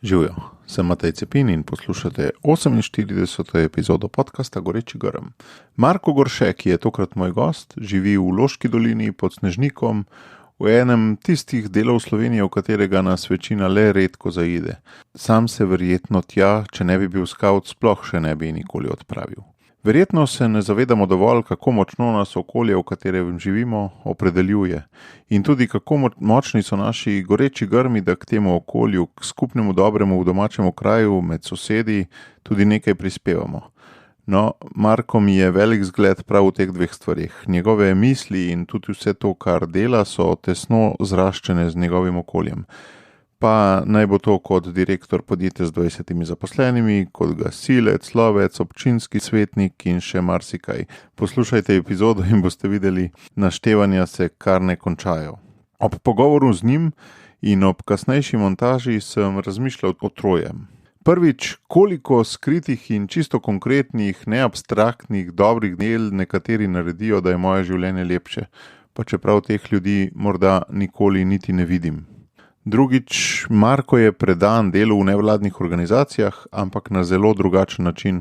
Živijo, sem Matej Cepin in poslušate 48. epizodo podcasta Goreči grm. Marko Gorše, ki je tokrat moj gost, živi v Loški dolini pod Snežnikom, v enem tistih delov Slovenije, v katerega nas večina le redko zaide. Sam se verjetno tja, če ne bi bil skavt, sploh še ne bi nikoli odpravil. Verjetno se ne zavedamo dovolj, kako močno nas okolje, v katerem živimo, opredeljuje. In tudi kako močni so naši goreči grmi, da k temu okolju, k skupnemu dobremu v domačem kraju, med sosedi, tudi nekaj prispevamo. No, Marko mi je velik zgled prav v teh dveh stvarih. Njegove misli in tudi vse to, kar dela, so tesno zraščene z njegovim okoljem. Pa naj bo to kot direktor podjetja z 20 zaposlenimi, kot gasilec, lovec, občinski svetnik in še marsikaj. Poslušajte epizodo in boste videli, naštevanja se kar ne končajo. Ob pogovoru z njim in ob kasnejši montaži sem razmišljal o trojem. Prvič, koliko skritih in čisto konkretnih, neabstraktnih, dobrih del nekateri naredijo, da je moje življenje lepše, pa čeprav teh ljudi morda nikoli niti ne vidim. Drugič, Marko je predan delu v nevladnih organizacijah, ampak na zelo drugačen način,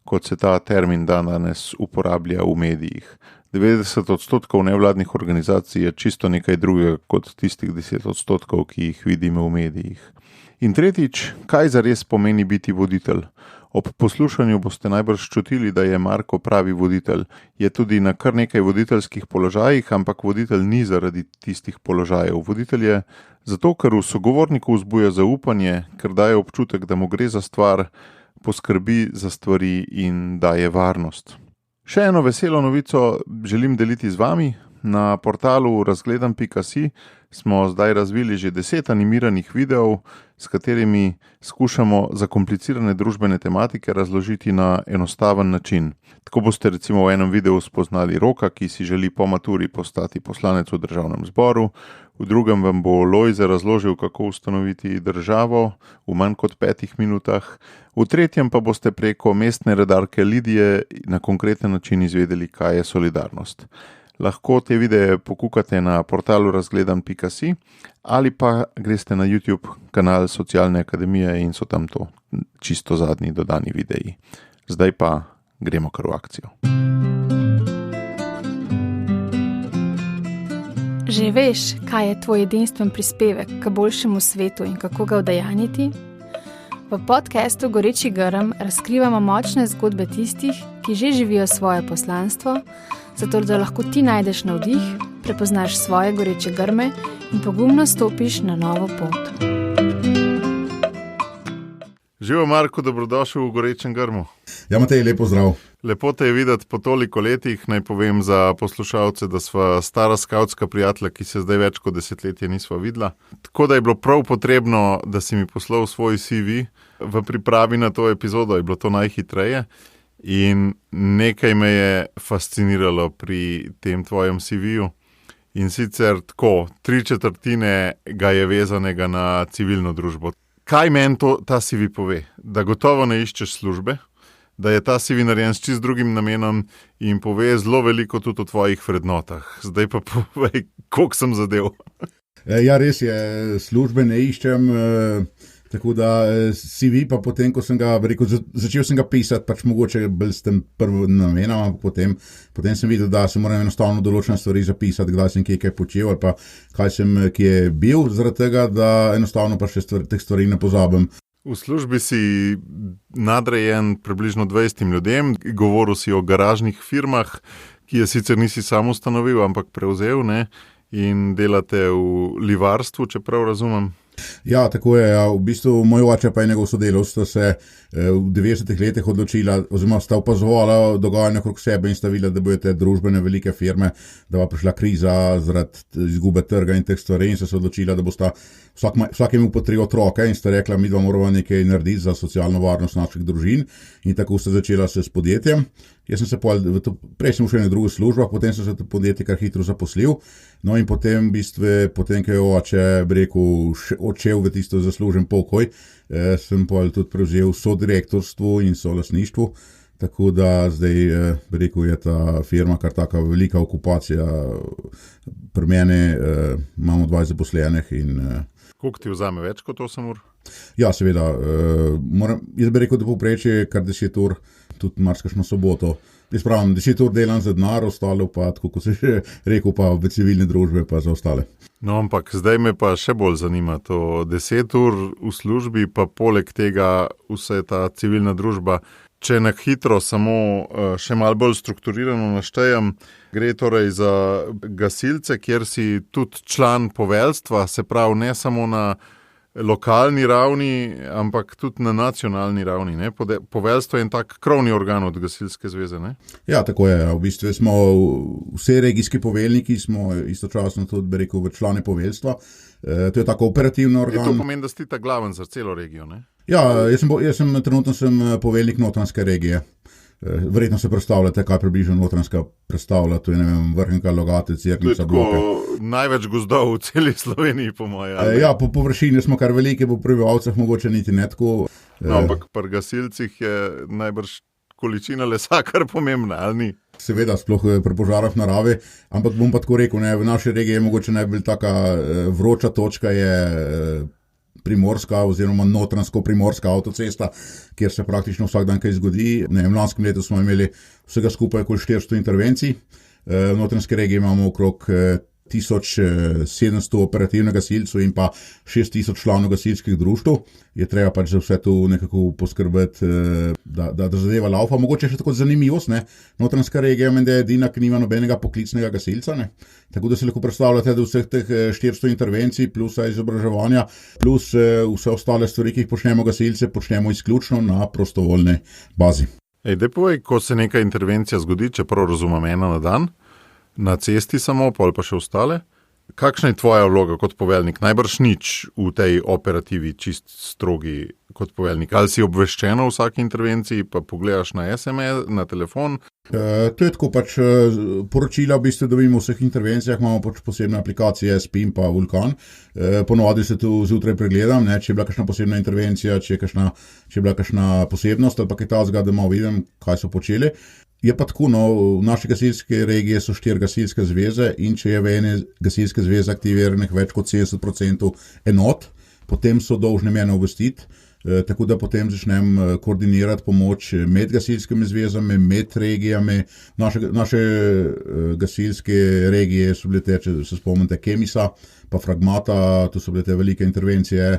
kot se ta termin danes uporablja v medijih. 90% nevladnih organizacij je čisto nekaj drugega kot tistih 10%, ki jih vidimo v medijih. In tretjič, kaj zares pomeni biti voditelj? Ob poslušanju boste najbrž čutili, da je Marko pravi voditelj. Je tudi na kar nekaj voditeljskih položajih, ampak voditelj ni zaradi tistih položajev. Voditelj je zato, ker v sogovorniku vzbuja zaupanje, ker daje občutek, da mu gre za stvar, poskrbi za stvari in daje varnost. Še eno veselo novico želim deliti z vami. Na portalu razgledam.si smo zdaj razvili že 10 animiranih videov, s katerimi skušamo zakomplicirane družbene tematike razložiti na enostaven način. Tako boste recimo v enem videu spoznali Roka, ki si želi po maturi postati poslanec v državnem zboru, v drugem vam bo Lojze razložil, kako ustanoviti državo v manj kot 5 minutah, v tretjem pa boste preko mestne redarke Lidije na konkreten način izvedeli, kaj je solidarnost. Lahko te videe pokukate na portalu razgledam.si ali pa greste na YouTube kanal Socialne akademije in so tam to čisto zadnji dodani videi. Zdaj pa gremo kar v akcijo. Že veš, kaj je tvoj edinstven prispevek k boljšemu svetu in kako ga udejanjiti? V podcastu Goreči grm razkrivamo močne zgodbe tistih, ki že živijo svoje poslanstvo, zato da lahko ti najdeš navdih, prepoznaš svoje goreče grme in pogumno stopiš na novo pot. Živijo, Marko, dobrodošel v Gorečem grmu. Ja, Matej, lepo zdrav. Lepo te je videti po toliko letih. Naj povem za poslušalce, da sva stara skavtska prijatelja, ki se zdaj več kot desetletje nisva videla. Tako da je bilo prav potrebno, da si mi poslal svoj CV. V pripravi na to epizodo je bilo to najhitreje. In nekaj me je fasciniralo pri tem tvojem CV-ju. In sicer tako, 3/4 ga je vezanega na civilno družbo. Kaj meni ta CV pove? Da gotovo ne iščeš službe, da je ta CV narejen s čist drugim namenom in pove zelo veliko tudi o tvojih vrednotah. Zdaj pa povej, koliko sem zadev. Ja, res je, službe ne iščem, tako da CV pa potem, ko sem ga rekel, začel sem ga pisati, pač mogoče bolj s tem prvim namenom, ampak potem sem videl, da se moram enostavno določene stvari zapisati, kdaj sem kaj počel ali pa kaj sem kje bil, zaradi tega, da enostavno pa še teh stvari ne pozabim. V službi si nadrejen približno 20 ljudem, govoril si o garažnih firmah, ki je sicer nisi sam ustanovil, ampak prevzel, ne? In delate v livarstvu, če prav razumem. Ja, tako je. Ja. V bistvu moj oče pa je njegov sodelavec sta se v 90 letih odločila, oziroma sta opazovala dogajanje okrog sebe in sta videla, da bodo te družbene velike firme, da bo prišla kriza zaradi izgube trga in teh stvari in so se odločila, da bosta vsak imel po 3 otroke in sta rekla, mi dva moramo nekaj narediti za socialno varnost naših družin in tako sta začela se s podjetjem. Jaz sem se prej sem šel na drugo službo, potem sem se to podjetje kar hitro zaposlil, no in potem potem, ko je oče odšel v tisto zaslužen pokoj, sem tudi prevzel sodirektorstvo in solastništvo, tako da zdaj je ta firma kar taka velika okupacija. Pri mene imamo 20 zaposlenih in Koliko ti vzame, več kot 8 ur? Ja, seveda. Jaz bi rekel, da povprečje kar 10 ur, tudi marsikšno soboto. Jaz pravim, 10 ur delam za denar, ostalo pa, tako kot se že rekel, pa v civilne družbe pa za ostale. No, ampak zdaj me pa še bolj zanima to 10 ur v službi, pa poleg tega vse ta civilna družba. Če na hitro samo še malo bolj strukturirano naštejem, gre torej za gasilce, kjer si tudi član poveljstva, se pravi ne samo na lokalni ravni, ampak tudi na nacionalni ravni. Ne? Poveljstvo je en tak krovni organ od gasilske zveze. Ne? Ja, tako je. V bistvu smo vsi regijski poveljniki, smo istočasno tudi, bi rekel, v člane poveljstva. To je tako operativni organ. To pomeni, da si ta glaven za celo regijo, ne? Ja, trenutno sem poveljnik Notranjske regije. Verjetno se predstavljate, kaj približno Notranjska predstavlja, to je, ne vem, Vrhnika, Logatec, Cerknica, Bloke. Največ gozdov v celi Sloveniji, po moje. Ja, po površini smo kar velike, po prebivalcih mogoče niti ne tako. No, ampak pri gasilcih je najbrž količina lesa kar pomembna, ali ni? Seveda, sploh pri požarah v naravi, ampak bom pa tako rekel, ne, v naši regiji je mogoče najbolj taka vroča točka je primorska oziroma notranjsko-primorska avtocesta, kjer se praktično vsak dan kaj zgodi. V lanskem letu smo imeli vsega skupaj okoli 400 intervencij. V notranjski regiji imamo okrog 1700 operativnih gasilcev in pa 6000 članov gasilskih društev. Je treba pač za vse to nekako poskrbeti, da zadeva laufa. Mogoče še tako zanimivost, ne. Notranjska regija menda je edina, ki nima nobenega poklicnega gasilca, ne. Tako da si lahko predstavljate, da vseh teh 400 intervencij plus izobraževanja plus vse ostale stvari, ki jih počnemo gasilce, počnemo izključno na prostovoljni bazi. Daj povej, ko se neka intervencija zgodi, čeprav razumem ena na dan, na cesti samo, pol pa še ostale. Kakšna je tvoja vloga kot poveljnik? Najbrž nič v tej operativi, čist strogi kot poveljnik. Ali si obveščen o vsaki intervenciji, pa pogledaš na SMS, na telefon? To je tako pač poročila, v bistvu dobimo v vseh intervencijah, imamo pač posebne aplikacije SPIN pa Vulkan. Ponovadi se tu zjutraj pregledam, ne, če je bila kakšna posebna intervencija, če je bila kakšna posebnost ali pa kaj takega, da malo vidim, kaj so počeli. Je pa tako, no, v naši gasilski regiji so 4 gasilske zveze in če je v eni gasilske zveze aktiviranih več kot 70% enot, potem so dolžni mene obvestiti, tako da potem začnem koordinirati pomoč med gasilskimi zvezami, med regijami. Naše gasilske regije so bile te, če se spomnite, Kemisa, pa Fragmata, to so bile te velike intervencije,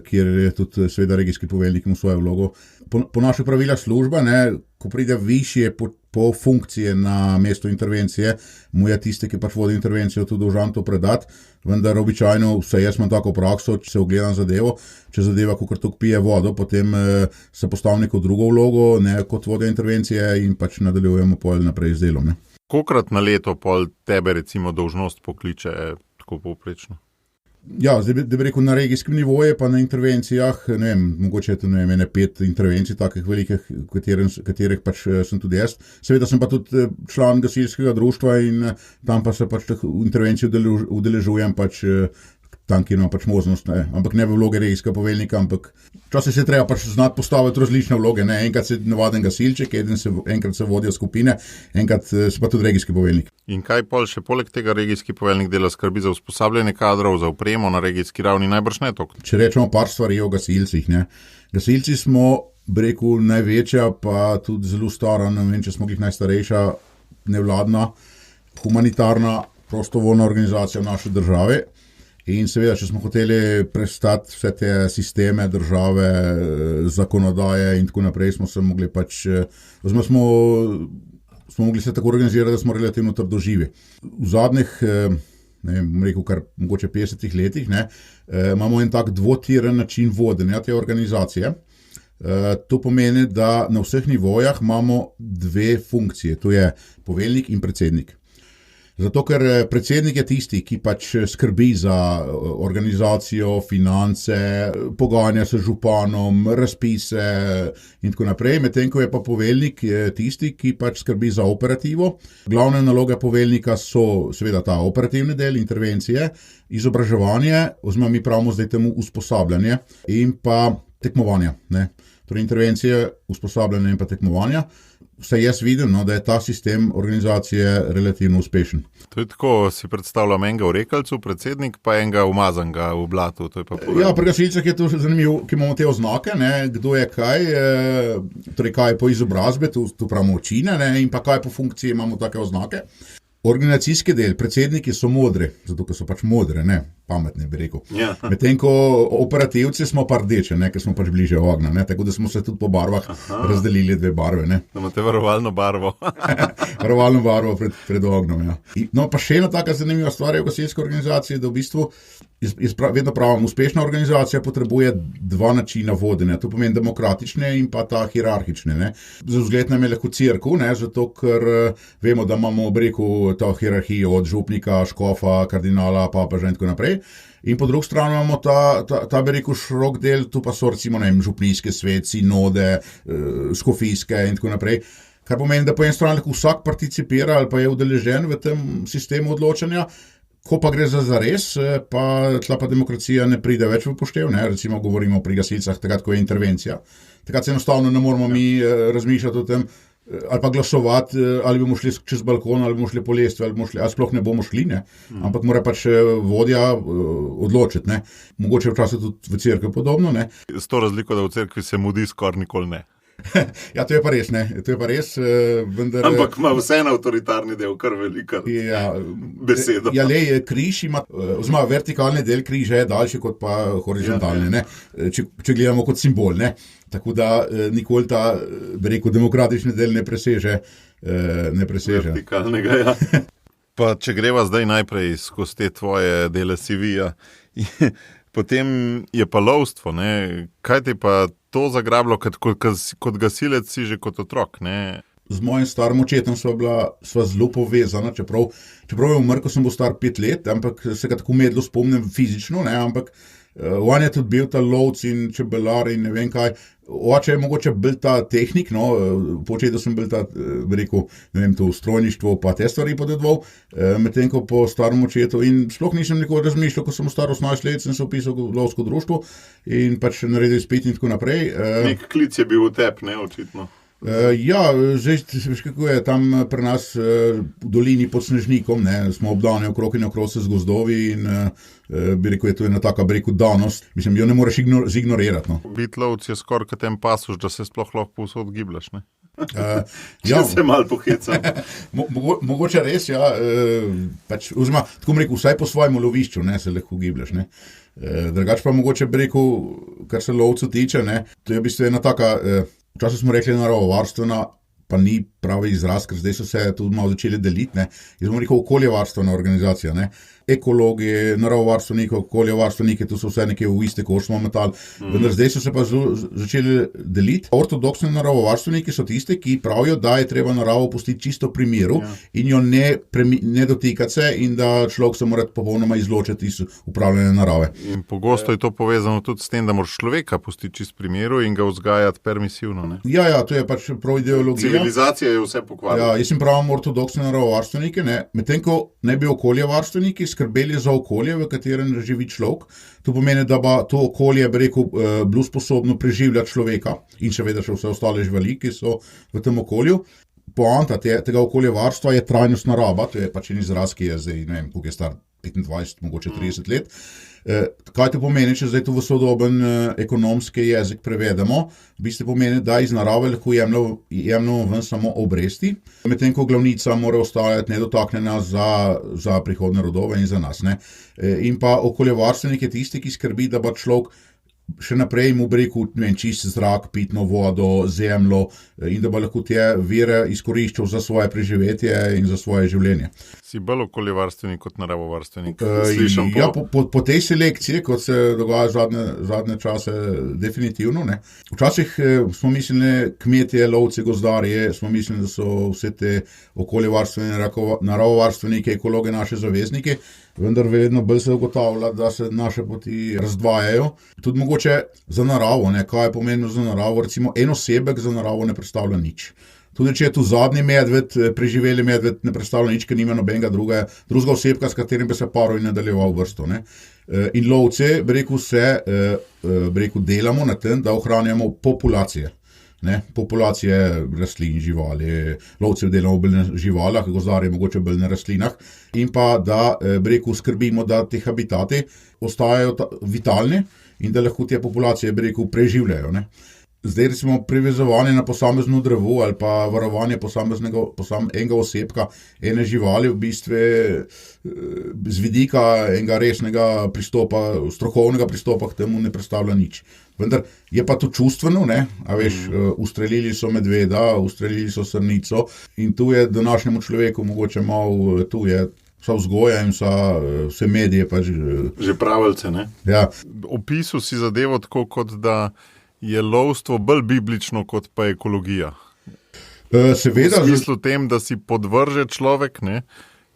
kjer je tudi seveda regijski poveljnik ima svojo vlogo. Po naših pravilah služba, ne, ko pride višje po funkcije na mesto intervencije, mu je tisti, ki pač vodi intervencijo, tudi dolžan to predati, vendar običajno, vse jaz imam tako prakso, če se ogledam zadevo, če zadeva kakor tok pije vodo, potem se postavim neko drugo vlogo, ne kot vodja intervencije in pač nadaljujemo pol naprej z delom. Ne. Kolikrat na leto pol tebe recimo dolžnost pokliče tako povprečno? Ja, zdaj bi rekel na regijskem nivoju, pa na intervencijah, ne vem, mogoče je to 5 intervencij takih velikih, katerih pač sem tudi jaz. Seveda sem pa tudi član gasilskega društva in tam pa se pač teh intervencij udeležujem pač tam, kjer imam pač možnost, ne. Ampak ne v vloge regijskega poveljnika, ampak včasih se treba pač znati postaviti različne vloge, ne. Enkrat se navaden gasilček, enkrat se vodijo skupine, enkrat se pa tudi regijski poveljnik. In kaj pol še poleg tega regijski poveljnik dela, skrbi za usposabljanje kadrov, za opremo na regijski ravni, najbrž ne toliko? Če rečemo par stvari o gasilcih, ne. Gasilci smo, bi rekel, največja, pa tudi zelo stara, ne vem, če smo jih najstarejša, nevladna, humanitarna, prostovoljna organizacija v naši državi. In seveda, če smo hoteli prestati vse te sisteme države, zakonodaje in tako naprej, smo se mogli pač, smo mogli se tako organizirati, da smo relativno trdoživi. V zadnjih, ne vem, rekel kar mogoče 50 letih, ne, imamo en tak dvotiren način vodenja te organizacije. To pomeni, da na vseh nivojah imamo 2 funkcije, to je poveljnik in predsednik. Zato, ker predsednik je tisti, ki pač skrbi za organizacijo, finance, pogajanja s županom, razpise in tako naprej, medtem ko je pa poveljnik tisti, ki pač skrbi za operativo. Glavne naloge poveljnika so seveda ta operativni del, intervencije, izobraževanje, oziroma mi pravimo zdaj temu usposabljanje in pa tekmovanja, ne. Torej intervencije, usposabljanje in pa tekmovanja. vse jaz vidim, no, da je ta sistem organizacije relativno uspešen. To je tako, si predstavljam enega v Rekalcu, predsednik, pa enega umazanga v blatu. To je pa Ja, pri gasilcih je to zanimivo, ki imamo te oznake, ne, kdo je kaj, torej kaj je po izobrazbi, tu pravimo očine, ne, in pa kaj po funkciji imamo take oznake. Organizacijski del, predsedniki so modri, zato ker so pač modri, ne, pametni bi rekel. Ja. Medtem ko operativci smo pa rdeče, ne, ker smo pač bliže ognja, ne, tako da smo se tudi po barvah razdelili dve barve. Ne. Da imate varovalno barvo. Varovalno barvo pred ognjem. Ja. No, pa še ena taka zanimiva stvar je v gasilski organizaciji, da v bistvu vedno pravim, uspešna organizacija potrebuje dva načina vodenja. To pomeni demokratične in pa ta hierarhične. Ne. Za vzgled nam je lahko cerkev, ne, zato ker vemo, da imamo obreku to hierarhijo od župnika, škofa, kardinala, papeža in tako naprej. In po drugi strani imamo ta bi rekel širok del, tu pa so recimo župnijske svet, sinode, škofijske in tako naprej. Kar pomeni, da po eni strani lahko vsak participira ali pa je udeležen v tem sistemu odločanja, ko pa gre za zares, pa tla pa demokracija ne pride več v upoštev, ne, recimo govorimo pri gasilcah, takrat, ko je intervencija. Takrat se enostavno ne moramo mi razmišljati o tem, ali pa glasovati, ali bomo šli čez balkon, ali bomo šli po lestvi, ali sploh ne bomo šli, ne? Ampak mora pač vodja odločiti. Ne? Mogoče včasih tudi v cerkvi podobno. Ne? S to razliko, da v cerkvi se mudi skoraj nikoli ne. Ja, to je pa res, ne. To je pa res, vendar... Ampak ima vseeno avtoritarni del, kar velika besedo. Ja, lej, križ ima, oziroma vertikalni del križa je daljši kot pa horizontalni, ne. Če gledamo kot simbol, ne. Tako da nikoli ta, bi rekel, demokratični del ne preseže. Vertikalnega, ja. Pa če greva zdaj najprej skozi te tvoje dele CV-ja, potem je pa lovstvo, ne. Kaj ti pa to zagrablo, kot gasilec si že kot otrok, ne? Z mojim starim očetom sva zelo povezana, čeprav je umrl, ko sem bil star 5 let, ampak se ga tako medlo spomnim fizično, ne, ampak on je tudi bil ta lovc in čebelar in ne vem kaj. Oče je mogoče bil ta tehnik, no, po očetu sem bil ta, bi rekel, ne vem, to strojništvo pa te stvari podedoval, medtem ko po starem očetu in sploh nisem nikoli razmišljal, ko sem star 18 let, sem se upisal v lovsko društvo in pač naredil izpit in tako naprej. Nek klic je bil v tebi, ne, očitno. Ja, zdaj, veš kako je, tam pri nas v dolini pod Snežnikom, ne, smo obdani okrog in okrog se z gozdovi in bi rekel, je to ena taka, bi rekel, danost. Mislim, jo ne moreš zignorirati, no. Biti lovc je skoraj kot en pasuš, da se sploh lahko povsod gibljaš, ne? Ja, se malo pohecam. Mogoče res, ja, pač, oziroma, tako mi rekel, vsaj po svojem lovišču, ne, se lahko gibljaš, ne. Drugače pa mogoče bi rekel, kar se lovcu tiče, ne, to je v bistvu ena taka, včasih smo rekli naravovarstvena, pa ni pravi izraz, ker zdaj so se tudi malo začeli deliti, ne. Jaz bom rekel okoljevarstvena organizacija, ne. Ekologi, naravovarstveniki, okoljevarstveniki, to so vse nekje v iste koš smo metali, vendar zdaj so se pa začeli deliti. Ortodoksni naravovarstveniki so tisti, ki pravijo, da je treba naravo pustiti čisto pri miru in jo ne dotikati se in da človek se mora popolnoma izločiti iz upravljanja narave. In pogosto je to povezano tudi s tem, da moraš človeka pustiti čisto pri miru in ga vzgajati permisivno, ne? Ja, to je pač prav ideologija. Civilizacija je vse pokvarila. Ja, jaz sem pravim ortodoksni naravovarstveniki, ne, medtem ko ne bi okoljevarstveniki skrbeli za okolje, v katerem živi človek. To pomeni, da bo to okolje, bi rekel, bilo sposobno preživljati človeka in seveda še vse ostale živali, ki so v tem okolju. Poanta tega okoljevarstva je trajnostna raba, to je pač en izraz, ki je zdaj, ne vem, koliko je star, 25, mogoče 30 let. Kaj to pomeni, če zdaj to v sodoben ekonomski jezik prevedemo? V bistvu pomeni, da iz narave lahko jemljamo ven samo obresti, medtem ko glavnica mora ostajati nedotaknjena za prihodne rodove in za nas, ne. In pa okoljevarstvenik je tisti, ki skrbi, da bo človek še naprej mu bi rekel, ne vem, čist zrak, pitno vodo, zemljo in da bo lahko te vire izkoriščal za svoje preživetje in za svoje življenje. Si bolj okoljevarstvenik kot naravovarstvenik? Ja, po tej selekciji, kot se dogaja zadnje čase, definitivno, ne. Včasih smo mislili, kmetje, lovci, gozdarje, smo mislili, da so vse te okoljevarstveni, naravovarstveniki, ekologi naši zavezniki, vendar vedno bolj se ugotavlja, da se naše poti razdvajajo. Tudi mogoče za naravo, ne, kaj je pomenilo za naravo, recimo en osebek za naravo ne predstavlja nič. Tudi če je tu zadnji medved, preživeli medved, ne predstavlja nič, ker nima nobenega drugega osebka, s katerim bi se paril in nadaljeval vrsto, ne. In lovce, bi rekel, delamo na tem, da ohranjamo populacije. populacije rastlin, živali, lovcev delamo bolj na živalah, gozdarje mogoče bolj na rastlinah in pa da, skrbimo, da te habitati ostajajo vitalni in da lahko te populacije, preživljajo, ne. Zdaj recimo privezovanje na posamezno drevo ali pa varovanje enega osebka, ene živali v bistvu z vidika enega resnega pristopa, strokovnega pristopa k temu ne predstavlja nič. Vendar je pa to čustveno, ne, a veš, ustrelili so medveda, ustrelili so srnico in tu je današnjemu človeku mogoče malo, tu je vsa vzgoja in vse medije pa že pravilce, ne? Ja. Opisal si zadevo tako, kot da je lovstvo bolj biblično kot pa ekologija. Seveda. V smislu tem, da si podvrže človek, ne?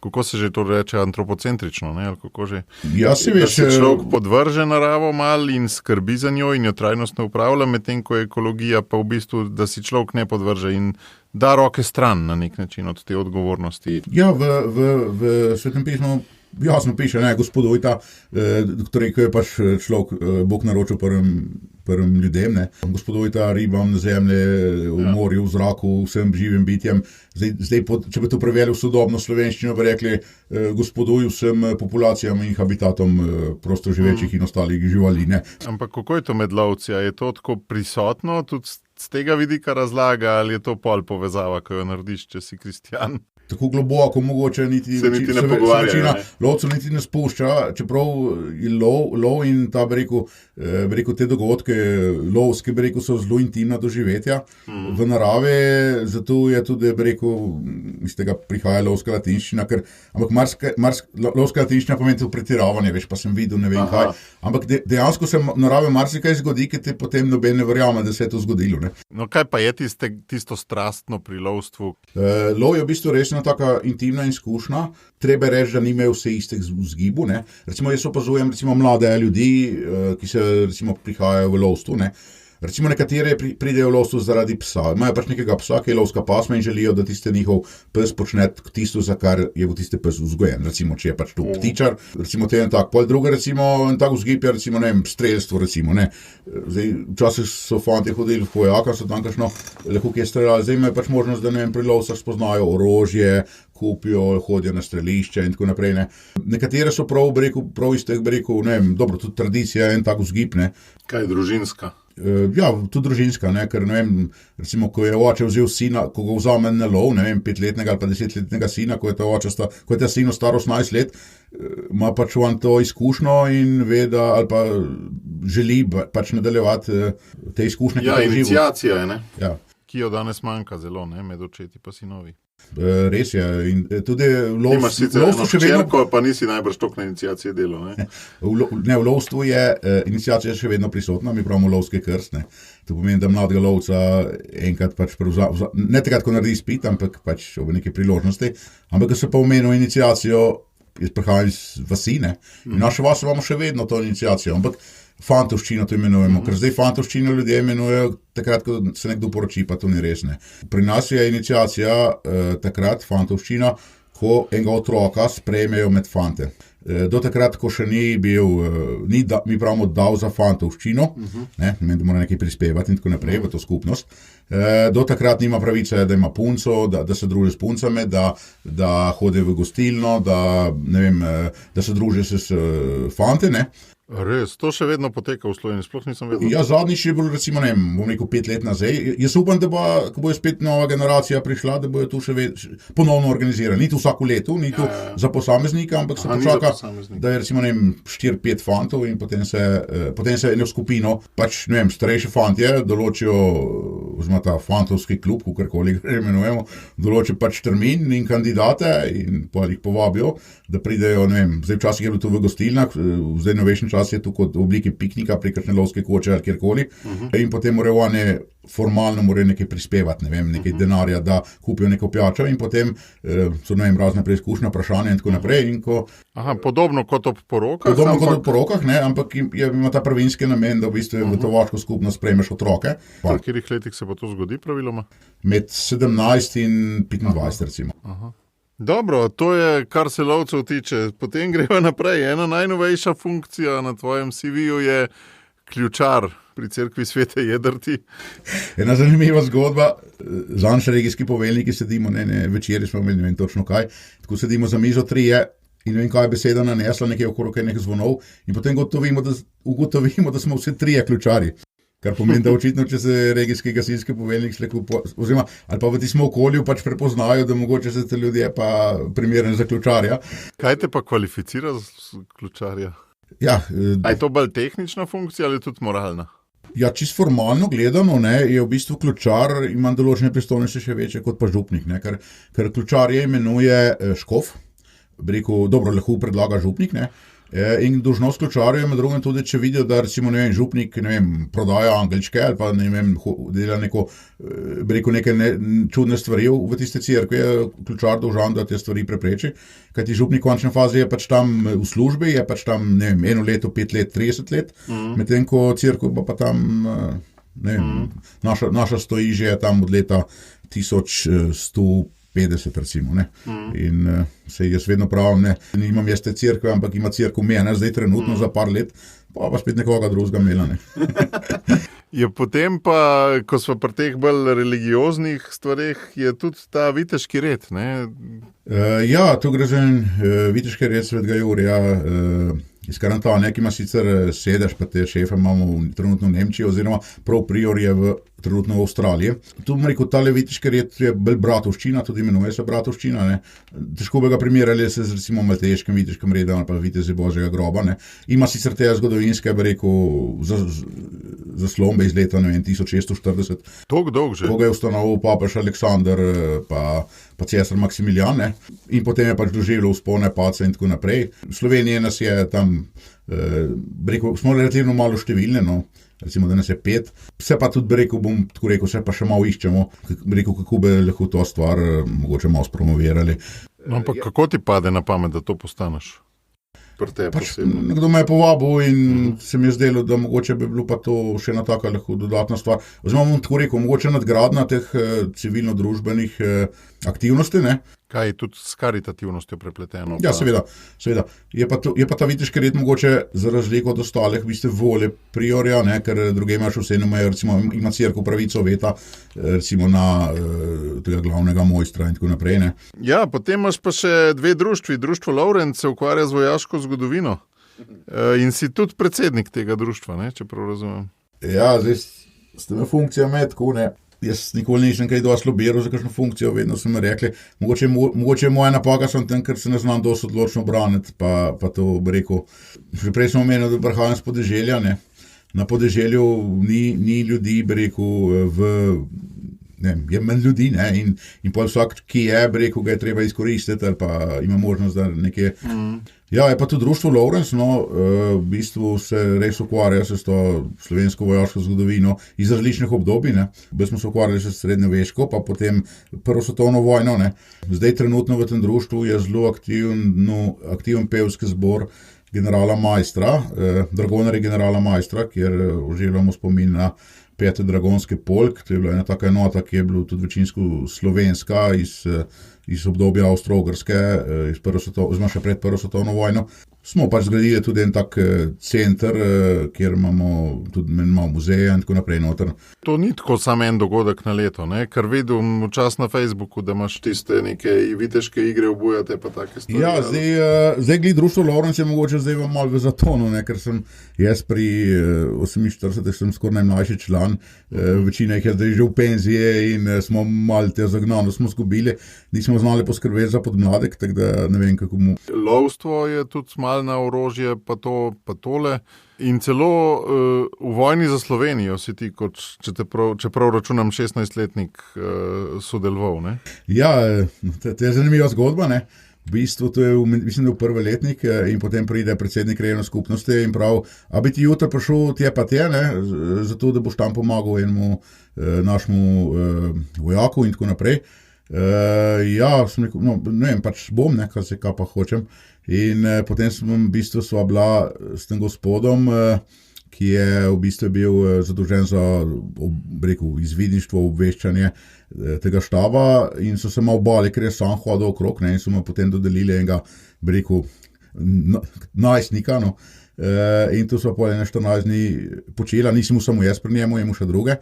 Kako se že to reče, antropocentrično, ne? Ali kako že? Ja, si veš, da se človek podvrže naravo mal in skrbi za njo in jo trajnostno upravlja, medtem ko je ekologija pa v bistvu, da si človek ne podvrže in da roke stran na nek način od te odgovornosti. Ja, v Svetem pismu jasno piše, ne, gospodujta, torej, ko je pač človek, Bog naročil prvim ljudem, ne, gospodujta ribam na zemlje, v morju, v zraku, vsem živim bitjem. Zdaj, če bi to prevedli v sodobno slovenščino, bi rekli, gospoduj vsem populacijam in habitatom prostoživečih in ostalih živali, ne. Ampak kako je to med lovci? Je to tako prisotno, tudi z tega vidika razlaga, ali je to pol povezava, ko jo narediš, če si kristjan? Tako globoko mogoče niti ne pogovarja. Lovcev niti ne spušča, čeprav je lov in ta, bi rekel, te dogodke lovske, so zelo intimna doživetja v naravi, zato je tudi, bi rekel, iz tega prihaja lovska latinščina, ampak lovska latinščina pomeni to pretiravanje, veš, pa sem videl, ne vem kaj, ampak dejansko se v naravi marsikaj zgodi, ki te potem noben ne verjame, da se je to zgodilo, ne. No, kaj pa je tisto strastno pri lovstvu? Lov je v bistvu resno taka intimna izkušnja, treba reči, da nimajo vse istih vzgibov, ne. Recimo, jaz opazujem, mlade ljudi, ki se, prihajajo v lovstvu, ne. Recimo, nekatere pridejo v lovstvu zaradi psa. Imajo pač nekega psa, ki je lovska pasma in želijo, da tiste njihov pes počne tisto, za kar je v tiste pes vzgojen. Recimo, če je pač to ptičar, recimo, te en tak. Pol druga, en tak vzgib je, ne vem, strelstvo, ne. Zdaj, včasih so fanti hodili v vojaka, so tam kakšno lahko kje streljali. Zdaj imajo pač možnost, da, ne vem, pri lovcah spoznajo orožje, kupijo, hodijo na strelišče in tako naprej, ne. Nekatere so prav iz teh, ne vem, dobro, tudi tradicija, en tak vzgib, ne. Kaj je družinska? Ja, tudi družinska, ne, ker, ne vem, recimo, ko je oče vzel sina, ko ga vzame na lov, ne vem, 5-letnega ali pa 10-letnega sina, ko je ta sino star 18 let, ima pač on to izkušnjo in ve, da, ali pa želi pač nadaljevati te izkušnje. Ja, iniciacija je, ne? Ja. Ki jo danes manjka zelo, ne, med očeti pa sinovi. Res je. In tudi imaš sicer eno hčerko, pa nisi najbrž toliko na iniciacije delal, ne? V lovstvu je iniciacija še vedno prisotna, mi pravimo lovske krst, ne. To pomeni, da mladega lovca enkrat pač prevzame, ne takrat, ko naredi izpit, ampak pač ob neki priložnosti, ampak ko se pa omenil iniciacijo, jaz prihajam iz vasi, ne. In naša vas imamo še vedno to iniciacijo, ampak fantovščino to imenujemo, ker zdaj fantovščino ljudje imenujejo takrat, ko se nekdo poroči, pa to ni res, ne. Pri nas je iniciacija takrat fantovščina, ko enega otroka sprejmejo med fante. Do takrat, ko še ni bil, mi pravimo, dal za fantovščino, ne, da mora nekaj prispevati in tako naprej v to skupnost. Do takrat nima pravice, da ima punco, da se druži s puncami, da hodi v gostilno, ne vem, da se druži s fante, ne. Res, to še vedno poteka v Sloveniji, sploh nisem vedel. Ja, zadnjič je bilo, recimo, ne vem, bom rekel 5 let nazaj. Jaz upam, da ko bo spet nova generacija prišla, da bojo tu še ponovno organizirani. Ni to vsako leto, ni to za posameznika, ampak se počaka, da je, recimo, ne vem, 4-5 fantov in potem se eno skupino, pač, ne vem, starejši fantje določijo, oziroma ta fantovski klub, kakorkoli ga imenujemo, določijo pač termin in kandidate in pa jih povabijo, da pridejo, ne vem, zdaj včasih je bilo tu v gostilnah, zdaj novejšnji čas je tu kot v obliki piknika pri kakšne lovske koče ali kjerkoli, in potem morajo oni formalno nekaj prispevati, ne vem, nekaj denarja, da kupijo neko pijačo in potem so, ne vem, razne preizkušnje, vprašanja in tako naprej. Podobno kot ob porokah? Podobno kot ob porokah, ne, ampak ima ta prvinski namen, da v bistvu v tovaško skupnost sprejmeš otroke. V katerih letih se pa to zgodi praviloma? Med 17 in 25, recimo. Dobro, to je, kar se lovcev tiče. Potem greva naprej. Ena najnovejša funkcija na tvojem CV-ju je ključar pri cerkvi Svete Jedrti. Ena zanimiva zgodba, zanj še regijski poveljniki sedimo, večeri smo imeli, ne vem točno kaj, tako sedimo za mizo trije in ne vem, kaj je beseda nanesla, nekaj okrog nekaj zvonov in potem ugotovimo, da smo vsi trije ključari. Kar pomeni, da očitno, če se regijski gasilski poveljnik oziroma ali pa v tistem okolju pač prepoznajo, da mogoče se te ljudje pa primeren za ključarja. Kaj te pa kvalificira za ključarja? Ja, a je to bolj tehnična funkcija ali tudi moralna? Ja, čisto formalno gledano, je v bistvu ključar, ima določene pristojnosti še večje kot pa župnik, ker ključarje imenuje škof, dobro, lahko predlaga župnik, in dolžnost ključarjev je med drugim tudi, če vidijo, da recimo, župnik, prodaja angelčke ali pa, dela neke čudne stvari v tiste cerkvi, je ključar dolžan, da te stvari prepreči, kajti župnik v končni fazi je pač tam v službi, je pač tam, 1 leto, 5 let, 30 let, medtem ko cerkev pa tam, naša stoji že tam od leta 1150 recimo, in se jaz vedno pravim, nimam jaz te cerkve, ampak ima cerkev mene, zdaj trenutno za par let, pa spet nekoga drugega imela, Je potem pa, ko smo pri teh bolj religioznih stvareh, je tudi ta viteški red, Ja, tu gre za viteški red Svetega Jurija, iz Karantane, ki ima sicer sedež, pa te šefe imamo trenutno v Nemčiji, oziroma prav prior je trenutno v Avstraliji. Tu bom rekel, tale viteški red je bolj bratovščina, tudi imenuje se bratovščina, Težko bi ga primerjali se z recimo malteškim viteškim redom ali pa vitezi Božjega groba, Ima sicer te zgodovinske, bi rekel, zaslombe iz leta, 1640. Toliko dolg že? To ga je ustanovil papež Aleksander, pa cesar Maksimilijan, in potem je pač doživljal vzpone, padce in tako naprej. V Sloveniji nas je tam, smo relativno malo številne, recimo, da nas je 5. Se pa tudi, se pa še malo iščemo, kako bi lahko to stvar mogoče malo spromovirali. No, ampak kako ti pade na pamet, da to postaneš? Nekdo me je povabil in se mi je zdelo, da mogoče bi bilo pa to še ena taka lahko dodatna stvar. Oziroma, bom tako rekel, mogoče nadgradnja teh civilno-družbenih aktivnosti, Kaj je tudi s karitativnostjo prepleteno? Ja, seveda. Je pa ta viteški red mogoče za razliko od ostalih, v bistvu vole priorja, ker druge imaš vseeno, recimo, ima cerkev pravico veta, recimo na tega glavnega mojstra in tako naprej, Ja, potem imaš pa še 2 društvi. Društvo Lovrenc se ukvarja z vojaško zgodovino. In si tudi predsednik tega društva, če prav razumem. Ja, zdaj s temi funkcijami tako, Jaz nikoli nisem kaj dosti lobiral za kakšno funkcijo, vedno so mi rekli, mogoče je moja napaka sem tam, ker se ne znam dosti odločno braniti, pa to bi rekel. Že prej smo omenili, da prihajam s podeželja, Na podeželju ni ljudi, bi rekel, je manj ljudi, in pol vsak, ki je, bi rekel, ga je treba izkoristiti, ali pa ima možnost, da nekje. Ja, je pa tudi društvo Lovrenc, v bistvu se res ukvarja s to slovensko vojaško zgodovino iz različnih obdobij, Smo se ukvarjali s srednjeveško, pa potem Prvo svetovno vojno, Zdaj trenutno v tem društvu je zelo aktiven pevski zbor generala Majstra, dragonarji generala Majstra, kjer oživljamo spomin na 5. dragonski polk. To je bila ena taka enota, ki je bila tudi večinsko slovenska iz obdobja Avstro-Ogrske, še pred Prvo svetovno vojno. Smo pač zgradili tudi en tak center, kjer imamo tudi malo muzeja in tako naprej noter. To ni tako samo en dogodek na leto, Ker vidim včasih na Facebooku, da imaš tiste neke viteške igre, obujate pa take stvari. Ja, zdaj glede društvo Lovrenc je mogoče zdaj vam malo v zatonu, ker sem jaz pri 48 sem skoraj najmlajši član, večina jih je zdaj že v penzije in smo malo te zagnano smo zgubili, nismo znali poskrbeti za podmladek, tako da ne vem, kako mu. Lovstvo je tudi na orožje, pa tole. In celo v vojni za Slovenijo si ti, če prav računam, 16-letnik sodeloval, Ja, to je zanimiva zgodba, V bistvu to je, mislim, da v prvi letnik in potem pride predsednik krajevne skupnosti in pravi, a bi ti jutri prišel tje pa tje, zato da boš tam pomagal enemu našemu vojaku in tako naprej. Ja, sem rekel, ne vem, pač bom, kaj pa hočem. In potem v bistvu sva bila s tem gospodom, ki je v bistvu bil zadolžen za, izvidništvo, obveščanje tega štaba in so se malo bali, ker je sam hodil okrog, in so mu potem dodelili enega, najstnika, in tu smo pol 14 dni počela, nisem samo jaz pri njemu, jemu še druge.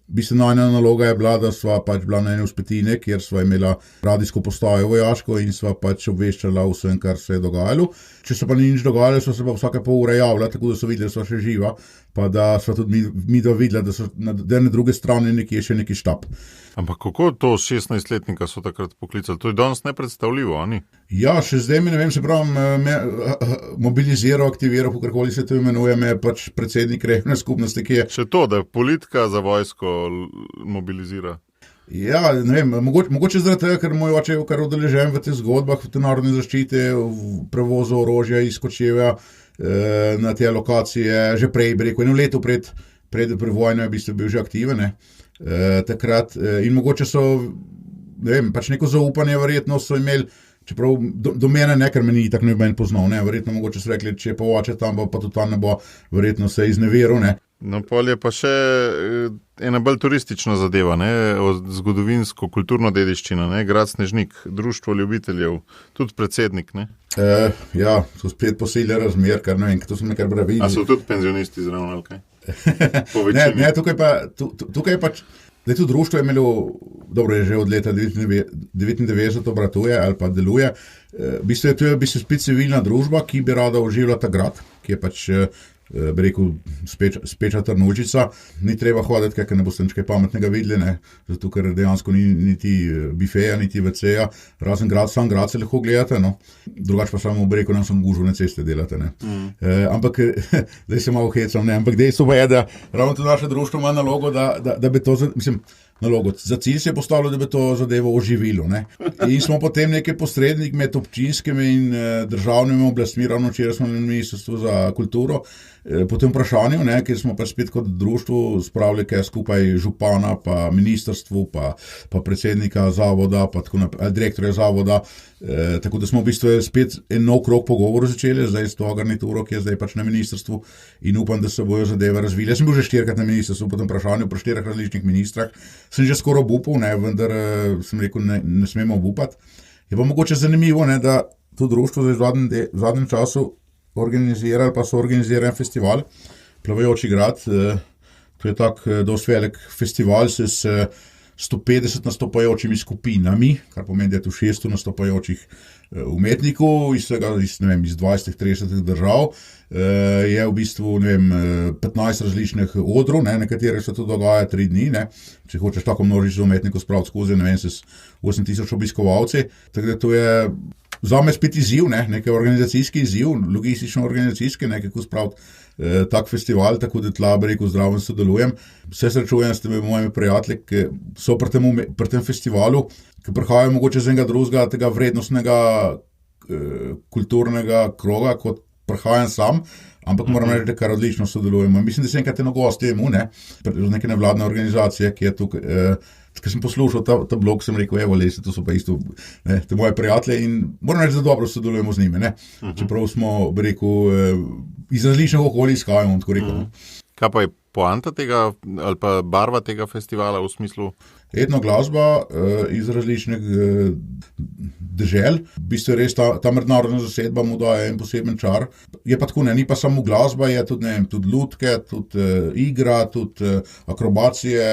Bistvena naloga je bila, da sva pač bila na eni uspetine, kjer sva imela radijsko postajo vojaško in sva pač obveščala vsem, kar se je dogajalo. Če se pa ni nič dogajalo, sva se pa vsake pol ure javila, tako da so videli, da sva še živa, pa da sva tudi mi videla, da so na ene druge strani nekje še neki štab. Ampak kako to 16-letnika so takrat poklicali? To je danes nepredstavljivo, ani? Ja, še zdaj mi ne vem, se pravi, mobiliziral, aktiviral, kakorkoli se to imenuje, me pač predsednik krajevne skupnosti, ki je... Še to, da politika za vojsko mobilizira. Ja, ne vem, mogoče zaradi tega, ker moj oče je kar udeležen v teh zgodbah, v te narodne zaščite, v prevozu orožja iz Kočevja na te lokacije, že prej, bi rekel, eno leto pred vojno je v bistvu bil že aktiven, takrat, in mogoče so, ne vem, pač neko zaupanje verjetno so imeli, čeprav do mene ne, ker me ni tako noben poznal, ne, verjetno mogoče so rekli, če je pa oče tam, pa tudi tam ne bo verjetno se izneveril, ne. No, pol je pa še ena bolj turistična zadeva, ne, zgodovinsko, kulturno dediščino, ne, grad Snežnik, društvo ljubiteljev, tudi predsednik, ne. Ja, so spet posilje razmer, kar ne vem, to sem nekaj bravili. A so tudi penzionisti zraven, ali kaj? Ne, tukaj pač, da je to društvo imelo, dobro je že od leta 99 obratuje ali pa deluje, v bistvu je to spet civilna družba, ki bi rada oživila ta grad, ki je pač, bi rekel, speča Trnulčica, ni treba hoditi, ker ne boste nič kaj pametnega videli, ne, zato ker dejansko ni niti bifeja, niti WC-ja, razen sam grad se lahko gledate, no, drugače pa samo, bi rekel, nam sem gužovne ceste delate, ne. Ampak, zdaj se malo hecam, ne, ampak dejstvo pa je, da ravno to naše društvo ima nalogo, da bi to, mislim, nalogo. Za cilj se je postavilo, da bi to zadevo oživilo, ne. In smo potem neki posrednik med občinskimi in državnimi oblastmi, ravno včeraj smo na Ministrstvu za kulturo, po tem vprašanju, ne, kjer smo pa spet kot društvo spravili skupaj župana, pa ministrstvu, pa predsednika zavoda, pa tako naprej, direktorja zavoda, tako da smo v bistvu spet en nov krog pogovorov začeli, zdaj s to garnituro, ki je zdaj pač na ministrstvu, in upam, da se bojo zadeve razvile. Jaz sem bil že 4-krat na ministrstvu po tem vprašanju, pri 4 različnih ministrah, sem že skoraj obupal, ne, vendar sem rekel, ne smemo obupati. Je pa mogoče zanimivo, ne, da to društvo v zadnjem času organizira ali pa so organizirali festival Plavajoči grad. To je tak dosti velik festival s 150 nastopajočimi skupinami, kar pomeni, da je tu 600 nastopajočih umetnikov iz 20-30 držav. Je v bistvu, ne vem, 15 različnih odrov, ne, na katerih se to dogaja 3 dni, ne. Če hočeš tako množico umetnikov spraviti skozi, ne vem, s 8000 obiskovalci, tako da to je zame spet izziv, ne, nekaj organizacijski izziv, logistično-organizacijski, kako spraviti tak festival, tako da tla, bi rekel, zdravo sodelujem. Se srečujem s temi mojimi prijatelji, ki so pri tem festivalu, ki prihajajo mogoče z enega drugega tega vrednostnega kulturnega kroga, kot prihajam sam, ampak moram reči, da kar odlično sodelujemo. Mislim, da se enkrat eno gost temu, ne, neke nevladne organizacije, ki je tukaj, ker sem poslušal ta blog, sem rekel, evo, lesi, to so pa isto, ne, te moje prijatelje in moram reči, da dobro sodelujemo z njimi, ne. Čeprav smo, bi rekel, iz različnih okolij izhajamo, tako rekel. Kaj pa je poanta tega, ali pa barva tega festivala v smislu? Etno glasba iz različnih dežel, v bistvu je res ta mednarodna zasedba mu daje en poseben čar. Je pa tako, ne, ni pa samo glasba, je tudi, ne vem, tudi lutke, tudi igra, tudi akrobacije,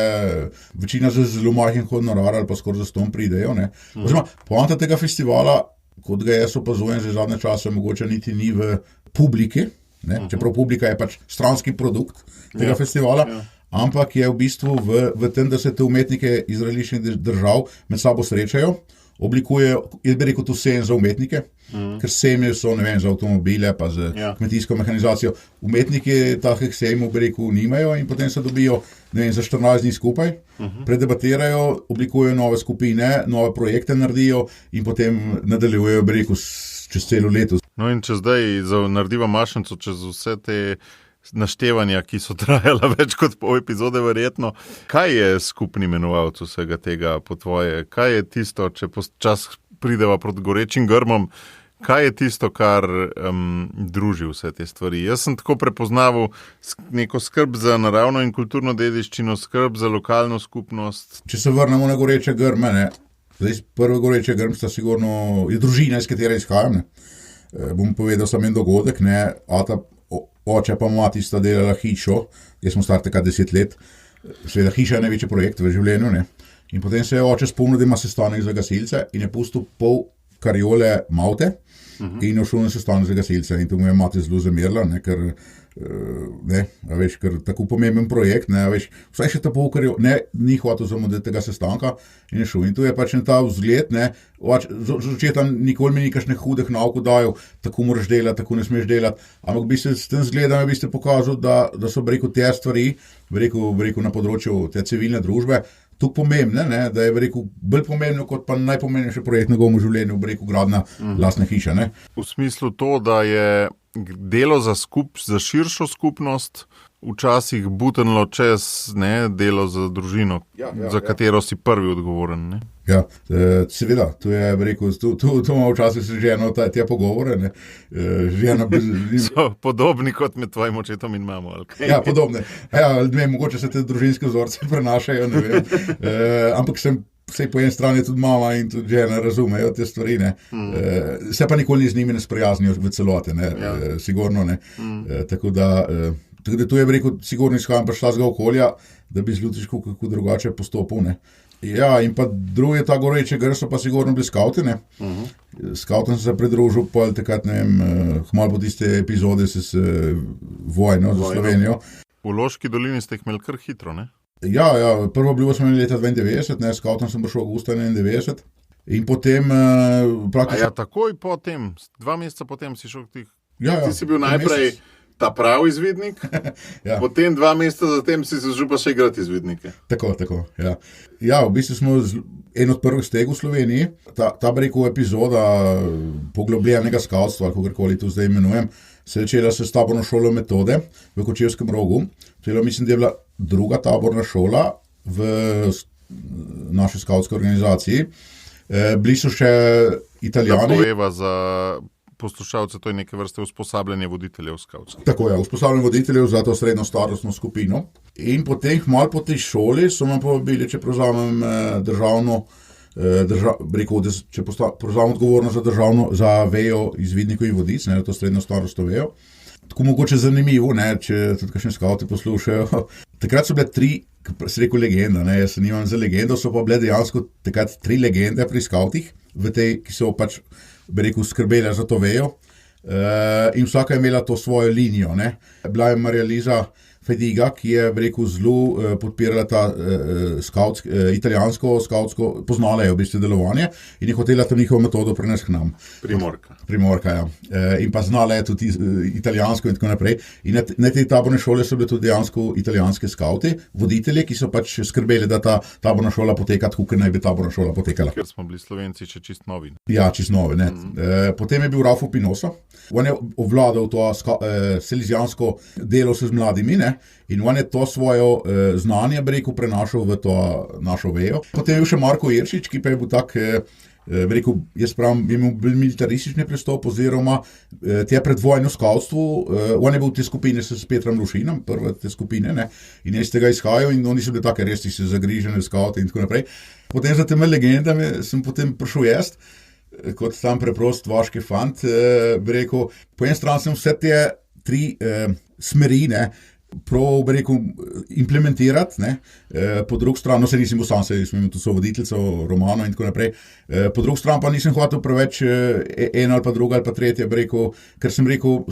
večina z zelo majhnim honorar ali pa skoraj zastonj pridejo, ne. Oziroma, poanta tega festivala, kot ga jaz opazujem že zadnje čase, mogoče niti ni v publiki, ne, čeprav publika je pač stranski produkt tega festivala, ampak je v bistvu v tem, da se te umetnike iz različnih držav med sabo srečajo, oblikujejo, jaz bi rekel, to sejem za umetnike, ker sejme so, ne vem, za avtomobile, pa za kmetijsko mehanizacijo. Umetniki takih sejmov, bi rekel, nimajo in potem se dobijo, ne vem, za 14 dni skupaj, predebatirajo, oblikujejo nove skupine, nove projekte naredijo in potem nadaljujejo, bi rekel, čez celo leto. No in če zdaj narediva mašnico čez vse te naštevanja, ki so trajala več kot pol epizode verjetno, kaj je skupni imenovalec vsega tega po tvoje? Kaj je tisto, če počas prideva proti gorečim grmom, kaj je tisto, kar druži vse te stvari? Jaz sem tako prepoznaval neko skrb za naravno in kulturno dediščino, skrb za lokalno skupnost. Če se vrnemo na goreče grme, ne, zdaj prve goreče grm sta sigurno, je družina, iz katere izhajam, ne. Bom povedal samo en dogodek, ne, oče pa mati sta delala hišo, jaz sem star takrat 10 let, seveda hiša je največji projekt v življenju, ne. In potem se je oče spomnil, da ima sestanek za gasilce in je pustil pol kariole Maute in je šel na sestanek za gasilce. In to mu je mati zelo zamerila, ne, ker, ker tako pomemben projekt, ne, veš, vsaj še ta pol kariole, ne, ni hotel zamuditi tega sestanka in je šel. In tu je pač ta vzgled, ne, začetka nikoli mi ni kakšne hudih naukov dajal, tako moraš delati, tako ne smeš delati, ampak bi se s tem zgledom bi se pokazal, da so, bi rekel, te stvari, bi rekel, na področju te civilne družbe, tako pomembne, ne, da je, bi rekel, bolj pomembno kot pa najpomembnejši projekt v njegovem življenju, bi rekel, gradnja lastne hiše, ne. V smislu to, da je delo za širšo skupnost včasih butenlo čez, ne, delo za družino, za katero si prvi odgovoren, ne. Ja, seveda, to je, bi rekel, to ima včasih se ženo te pogovore, ne, žena... So podobni kot med tvojim očetom in mamo, ali kaj? Ja, podobne. Ja, mogoče se te družinske vzorce prenašajo, ne vem, ampak vsej po eni strani tudi mama in tudi žena razumejo te stvari, ne. Se pa nikoli z njimi ne sprijaznijo v celote, ne, sigurno, ne. Tako da tu je, bi rekel, sigurno izhajam pa šla okolja, da bi z Lutiško kako drugače postopil, ne. Ja, in pa drugi ta goreči gr so pa sigurno bili skauti, ne. Skautom sem se pridružil, pa takrat, ne vem, malo po tiste epizode s vojno za Slovenijo. V Loški dolini ste jih imeli kar hitro, ne? Ja, prvo obljubo smo imeli leta 92, ne, skautom sem prišel avgusta 91 in potem praktično... A ja, takoj potem, 2 meseca potem si šel k tih... Ja, ti si bil najprej ta pravi izvidnik, ja. Potem 2 meseca zatem si se žil pa še igrati izvidnike. Tako, ja. Ja, v bistvu smo en od prvih steg v Sloveniji, ta bi rekel epizoda poglobljenega skautstva, ali kakorkoli to zdaj imenujem, se je začela s taborno šolo Metode v Kočevskem Rogu. Mislim, da je bila druga taborna šola v naši skautski organizaciji. Bili so še Italijani. Da poveva za poslušalce, to je neke vrste usposabljanje voditeljev skautskih. Tako je, usposabljanje voditeljev za to srednjo starostno skupino. In potem, malo po tej šoli, so me povabili, če prevzamem če prevzamem odgovornost za vejo izvidnikov in vodic, ne, to srednjo starostno vejo. Tako mogoče zanimivo, ne, če tudi kakšni skauti poslušajo. Takrat so bile 3, se rekel legenda, ne, jaz se nimam za legendo, so pa bile dejansko takrat 3 legende pri skautih, ki so pač, bi rekel, skrbele za to vejo. In vsaka je imela to svojo linijo, ne. Bila je Marija Liza Fediga, ki je, bi rekel, zelo podpirala ta italijansko skautsko, poznala je v bistvu delovanje in je hotela tam njihovo metodo prenesti k nam. Primorka, ja. In pa znala je tudi italijansko in tako naprej. In na tej taborne šole so bile tudi dejansko italijanske skauti, voditelji, ki so pač skrbeli, da ta taborna šola poteka tako, ker naj bi taborna šola potekala. Ker smo bili Slovenci še čist novi. Ja, čist novi, ne. Potem je bil Rafo Pinoso. On je obvladal to selizijansko delo s mladimi, ne. In on je to svojo znanje, bi rekel, prenašal v to našo vejo. Potem je bil še Marko Iršič, ki pa je bil tak, bi rekel, jaz pravim, imel bil militaristični pristop oziroma te predvojno skautstvu. On je bil v te skupine s Petrom Lušinom, prve te skupine, ne. In je iz tega izhajal in oni so bili take res se zagrižene skauti in tako naprej. Potem za temi legendami sem potem prišel jaz, kot tam preprost vaški fant, bi rekel, po eni strani sem vse te 3 smeri, ne, bi rekel, implementirati, ne, po drugi strani, se nisem bil sam, smo imeli tudi sovoditeljico, Romano in tako naprej, po drugi strani pa nisem hotel preveč eno ali pa drugo ali pa tretje, bi rekel, ker sem rekel,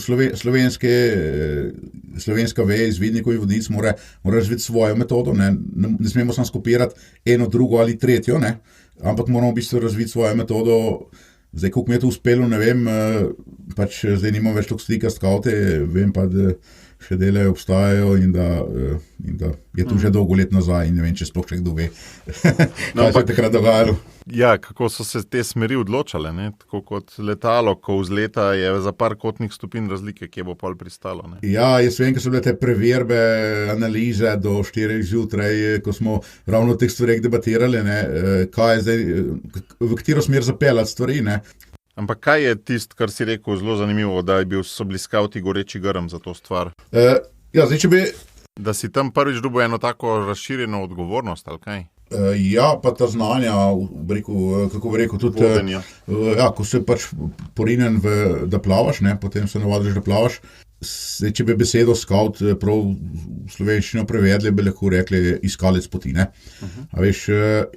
slovenska veja izvidnikov in vodic mora razviti svojo metodo, ne smemo sam skopirati eno, drugo ali tretjo, ne, ampak moramo v bistvu razviti svojo metodo. Zdaj, kako mi je to uspelo, ne vem, pač zdaj nimam več toliko stika s skauti, vem pa, da še dele obstajajo in da je to že dolgo let nazaj in ne vem, če sploh še kdo ve, kaj se je takrat dogajalo. Ja, kako so se te smeri odločale, ne? Tako kot letalo, ko vzleta je za par kotnih stopinj razlike, kje bo pol pristalo, ne? Ja, jaz vem, ko so bile te preverbe, analize do 4 zjutraj, ko smo ravno o teh stvareh debatirali, ne, kaj je zdaj, v katero smer zapeljati stvari, ne. Ampak kaj je tisto, kar si rekel, zelo zanimivo, da so bili skauti goreči grm za to stvar? Ja, zdaj, če bi... Da si tam prvič dobil eno tako razširjeno odgovornost, ali kaj? Ja, pa ta znanja, kako bi rekel, tudi... Vodenja. Ja, ko se pač porinen da plavaš, ne, potem se navadiš, da plavaš. Če bi besedo scout prav v slovenščino prevedli, bi lahko rekli iskalec poti. A veš,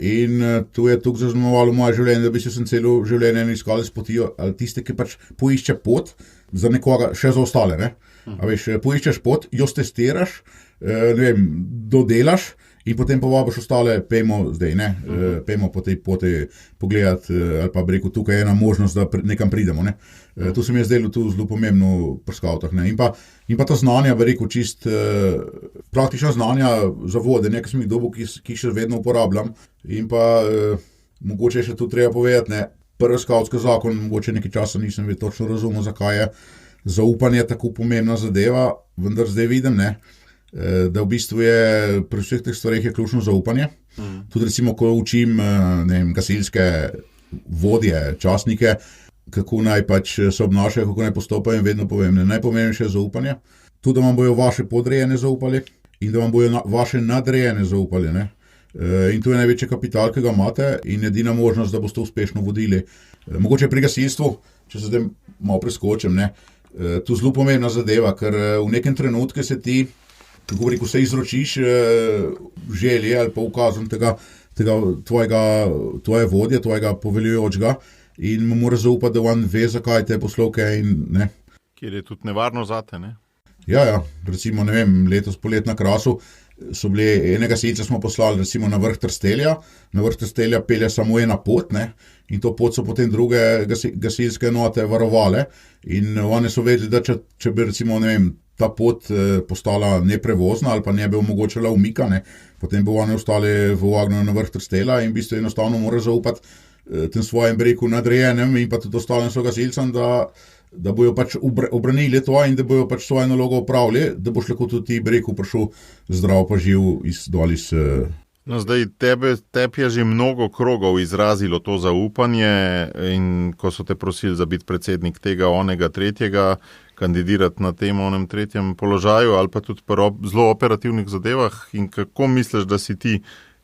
in to je tukaj zaznamovalo moje življenje, da bi sem celo življenje iskalec poti, ali tiste, ki pač poišče pot za nekoga, še za ostale. Ne? A veš, poiščeš pot, jo testiraš, dodelaš in potem povabiš ostale, pejmo zdaj, pejmo po tej poti pogledati, ali pa bi rekel, tukaj je ena možnost, da nekam pridemo. Ne? To se mi je zdelo tu zelo pomembno pri skavtah. In pa ta znanja, bi rekel, čist praktična znanja za vodenje, ki sem jih dobil, ki še vedno uporabljam. In pa mogoče še tu treba povedati, prvi skavtski zakon, mogoče nekaj časa nisem točno razumel, zakaj je zaupanje tako pomembna zadeva, vendar zdaj vidim, da v bistvu je pri vseh teh stvareh je ključno zaupanje. Tudi recimo, ko učim gasilske vodje, častnike, kako naj pač se obnašajo, kako naj postopajo, in vedno povem, najpomembnejše je zaupanje. Tudi, da vam bojo vaše podrejene zaupali in da vam bojo vaše nadrejene zaupali. Ne? In to je največji kapital, ki ga imate, in edina možnost, da boste uspešno vodili. Mogoče pri gasilstvu, če se zdaj malo preskočim, to zelo pomembna zadeva, ker v nekem trenutku se ti, kako rekel, se izročiš želje ali pa ukazom tega tvoje vodje, tvojega poveljujočega, in mu mora zaupati, da on ve, zakaj te poslovke in ne. Kjer je tudi nevarno zate, ne? Ja, recimo, letos polet na Krasu so bili, enega gasilca smo poslali recimo na vrh Trstelja, pelje samo ena pot, ne, in to pot so potem druge gasilske enote varovale, in oni so vedeli, da če bi recimo, ta pot postala neprevozna ali pa ne bi omogočila umika, ne, potem bi oni ostali v ognju na vrh Trstela, in v bistvu enostavno mora zaupati tem svojim breku nadrejenem in pa tudi ostalim sogasilcem, da bojo pač obranili to in da bojo pač svojo nalogo opravili, da boš lahko tudi ti breku prišel zdrav pa živ dol iz... No, zdaj, tebi je že mnogo krogov izrazilo to zaupanje, in ko so te prosili za biti predsednik tega, onega, tretjega, kandidirati na tem, onem tretjem položaju, ali pa tudi zelo operativnih zadevah, in kako misliš, da si ti,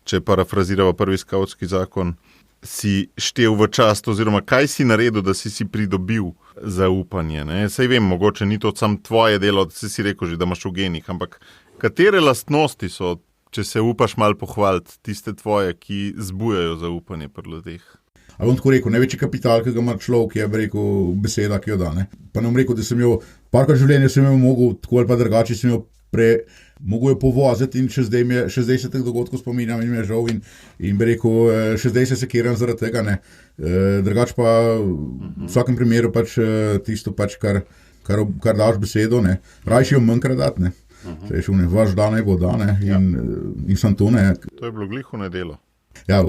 če parafrazirava prvi skavtski zakon, si štel v čast, oziroma kaj si naredil, da si pridobil zaupanje? Ne? Saj vem, mogoče ni to samo tvoje delo, da si rekel že, da imaš v genih, ampak katere lastnosti so, če se upaš malo pohvaliti, tiste tvoje, ki zbujajo zaupanje pri ljudeh? A bom tako rekel, največji kapital, ki ga ima človek, je, bi rekel, beseda, ki jo da. Ne? Pa ne bom rekel, da sem jo, parkrat življenja sem jo mogel, tako ali pa drugače sem jo mogel jo povoziti, in še zdaj se teh dogodkov spominjam in mi je žal, in bi rekel, še zdaj se sekiram zaradi tega, ne. Drugače pa v vsakem primeru pač tisto pač, kar daš besedo, ne. Rajši jo manjkrat dati, ne. Vaš dan je bo dan, ne, in sem to, ne. To je bilo gliho nedelo. Ja,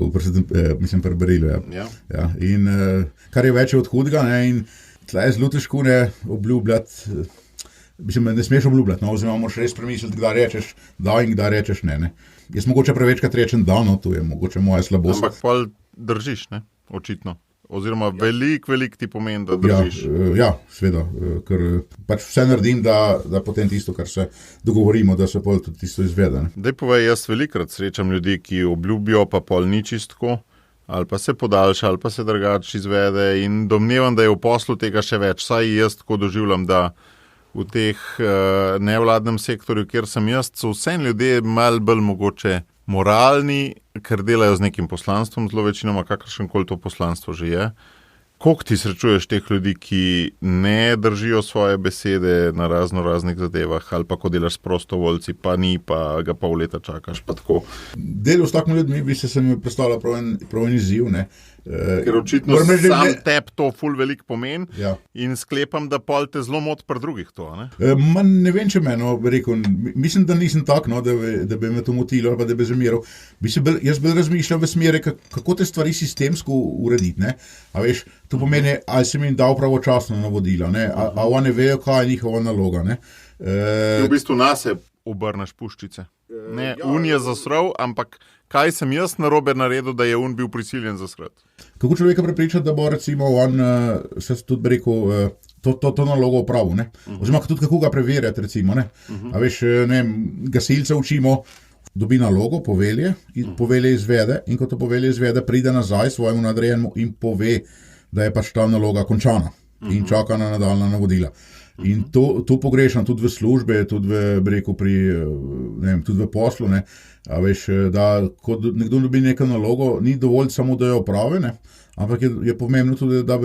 mislim pri Berilu, ja. In kar je več od hudega, ne, in tle je zelo težko, ne, obljubljati, mislim, ne smeš obljubljati, no, oziroma moraš res premisliti, kdaj rečeš da in kdaj rečeš ne. Jaz mogoče prevečkrat rečem da, no, to je mogoče moja slabost. Ampak pol držiš, ne, očitno. Oziroma velik ti pomeni, da držiš. Ja, seveda, ker pač vse naredim, da potem tisto, kar se dogovorimo, da se pol tudi tisto izvede. Daj povej, jaz velikrat srečam ljudi, ki obljubijo, pa pol ni čistko, ali pa se podaljša, ali pa se drugače izvede, in domnevam, da je v poslu tega še več. Saj jaz tako doživljam, da v teh nevladnem sektorju, kjer sem jaz, so vse ljudje malo bolj mogoče moralni, ker delajo z nekim poslanstvom, zelo večinoma, kakršenkoli to poslanstvo že je. Koliko ti srečuješ teh ljudi, ki ne držijo svoje besede na raznih zadevah, ali pa ko delaš s prostovoljci, pa ni, pa ga pol leta čakaš, pa tako? Delo s takimi ljudmi bi se mi predstavljal prav en izziv, ne. Ker očitno sam tebi to ful veliko pomeni, ja. In sklepam, da pol te zelo moti pri drugih to, ne? Ne vem, če me, no, rekel, mislim, da nisem tak, no, da bi me to motilo, ali pa da bi zamiral. Jaz bi razmišljal v smeri, kako te stvari sistemsko urediti, ne? A veš, to pomeni, ali sem jim dal pravočasno navodila, ne? A oni vejo, kaj je njihova naloga, ne? V bistvu nase obrneš puščice. Ne, un je zasral, ampak kaj sem jaz narobe naredil, da je un bil prisiljen zasrati? Kako človeka prepričati, da bo recimo on, se tudi rekel, to nalogo opravil, ne? Oziroma tudi kako ga preverjati, recimo, ne? A veš, ne, gasilce učimo, dobi nalogo, povelje, povelje izvede, in ko to povelje izvede, pride nazaj svojemu nadrejenemu in pove, da je pač ta naloga končana in čaka na nadaljnja navodila. In to pogrešam tudi v službe, tudi tudi v poslu, ne. A veš, da ko nekdo dobi neko nalogo, ni dovolj samo, da jo opravi, ne, ampak je pomembno tudi, da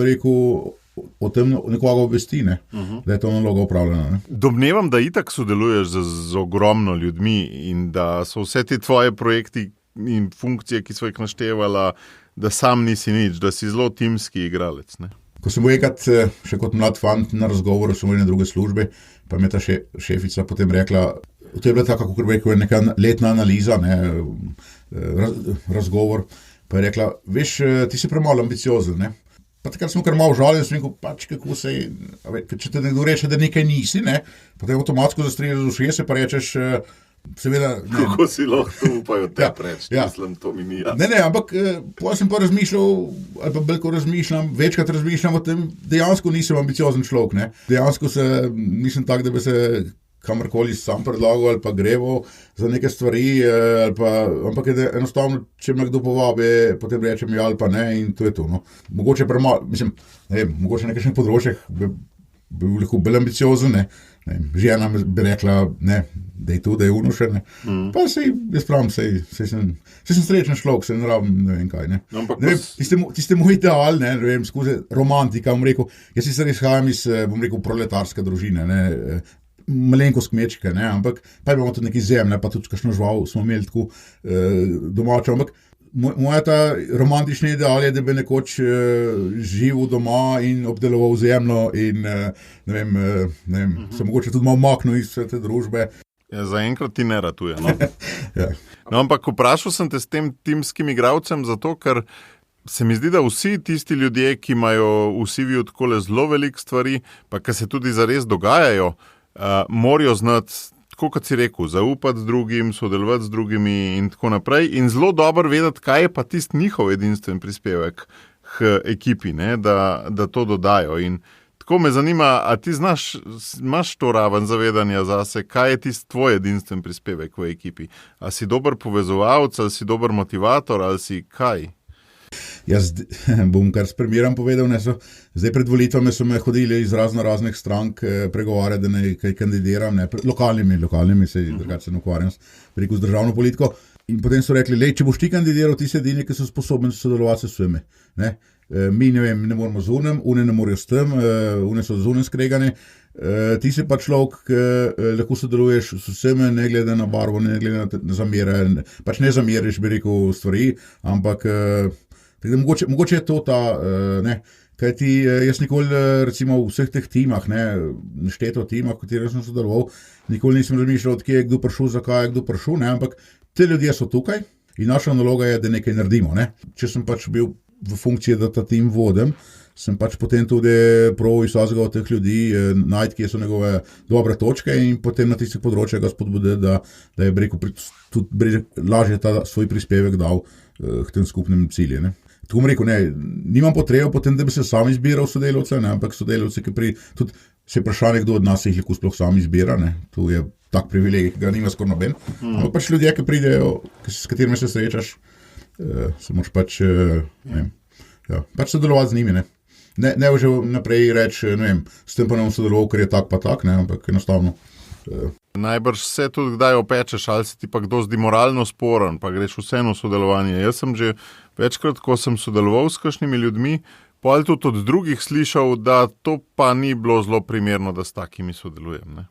o tem nekoga obvesti, ne, da je to naloga opravljena. Ne. Domnevam, da itak sodeluješ z ogromno ljudmi in da so vse ti tvoje projekti in funkcije, ki so jih naštevala, da sam nisi nič, da si zelo timski igralec, ne. Ko sem bil enkrat še kot mlad fant na razgovoru, sem bil na druge službe, pa mi je ta šefica potem rekla, to je bila tako, kako rekel, neka letna analiza, ne, razgovor, pa je rekla, veš, ti si premalo ambiciozen, ne. Pa takrat smo kar malo žalili, sem rekel, pač kako se, če te nekdo reče, da nekaj nisi, ne, potem avtomatsko zastreljaš z ušese, pa rečeš, seveda... Kako si lahko upajo te preč, mislim, to mi ni jasno. Ne, ampak potem sem pa razmišljal, ali pa veliko razmišljam, večkrat razmišljam o tem, dejansko nisem ambiciozen človek, ne. Dejansko nisem tak, da bi se kamorkoli sam predlagal ali pa greval za neke stvari, ampak enostavno, če me kdo povabi, potem rečem ja ali pa ne in to je to, no. Mogoče premalo, mislim, ne vem, mogoče na kakšnih področjih bi bil lahko bolj ambiciozen, ne. Žena bi rekla, ne, da je to, da je ono še, ne. Pa jaz pravim, sej sem srečen človek, sej ne rabim, ne vem kaj, ne. Ne vem, tiste moj ideal, ne vem, skozi romantika, bom rekel, jaz sicer izhajam iz, bom rekel, proletarske družine, ne, malenkost kmečke, ne, ampak pa imamo tudi neki zemlje, pa tudi kakšno žival smo imeli tako domačo, ampak moja ta romantični ideal je, da bi nekoč živel doma in obdeloval zemljo in ne vem, se mogoče tudi malo maknil iz te družbe. Ja, zaenkrat ti ne ratuje, no. Ja. No, ampak vprašal sem te s tem timskim igralcem zato, ker se mi zdi, da vsi tisti ljudje, ki imajo v CV-ju takole zelo veliko stvari, pa ki se tudi zares dogajajo, morajo znati, tako kot si rekel, zaupati z drugim, sodelovati z drugimi in tako naprej in zelo dobro vedeti, kaj je pa tisti njihov edinstven prispevek k ekipi, ne, da to dodajo. In tako me zanima, a ti imaš to raven zavedanja zase, kaj je tisti tvoj edinstven prispevek v ekipi? A si dober povezovalec, ali si dober motivator, ali si kaj? Jaz bom kar s primerom povedal, ne, zdaj pred volitvami so me hodili iz raznih strank pregovarjati, da nekaj kandidiram, ne, lokalnimi se drugače ne ukvarjam z državno politiko. In potem so rekli, če boš ti kandidiral, ti si edini, ki so sposobni sodelovati s vsemi. Ne. Mi ne moramo z unem, une ne morajo s tem, une so z unem skregane. Ti si pa človek, ki lahko sodeluješ s vsemi, ne glede na barvo, ne glede na zamere, pač ne zameriš, bi rekel, stvari, ampak mogoče je to ta, ne, kajti jaz nikoli, recimo v vseh teh timah, ne, nešteto timah, v katerih sem sodeloval, nikoli nisem razmišljal, od kje je kdo prišel, zakaj je kdo prišel, ne, ampak te ljudje so tukaj in naša naloga je, da nekaj naredimo, ne. Če sem pač bil v funkciji, da ta tim vodim, sem pač potem tudi prav iz vsega od teh ljudi najti, kje so njegove dobre točke in potem na tistih področjih ga spodbuditi, da je tudi lažje ta svoj prispevek dal k tem skupnim ciljem, ne. Tako bom rekel, ne, nimam potrebe potem, da bi se sam izbiral sodelavce, ne, ampak sodelavci, ki tudi se vprašanje, kdo od nas jih lahko sploh sam izbira, ne, to je tak privilegij, ki ga nima skoraj noben, ampak pač ljudje, ki pridejo, s katerimi se srečaš, se moraš pač, pač sodelovati z njimi, ne. Ne že naprej reči, ne vem, s tem pa ne bom sodeloval, ker je tak pa tak, ne, ampak enostavno. Najbrž se tudi kdaj opečeš, ali se ti pa kdo zdi moralno sporen, pa greš vseeno v sodelovanje. Jaz sem že večkrat, ko sem sodeloval s kakšnimi ljudmi, potem tudi od drugih slišal, da to pa ni bilo zelo primerno, da s takimi sodelujem, ne.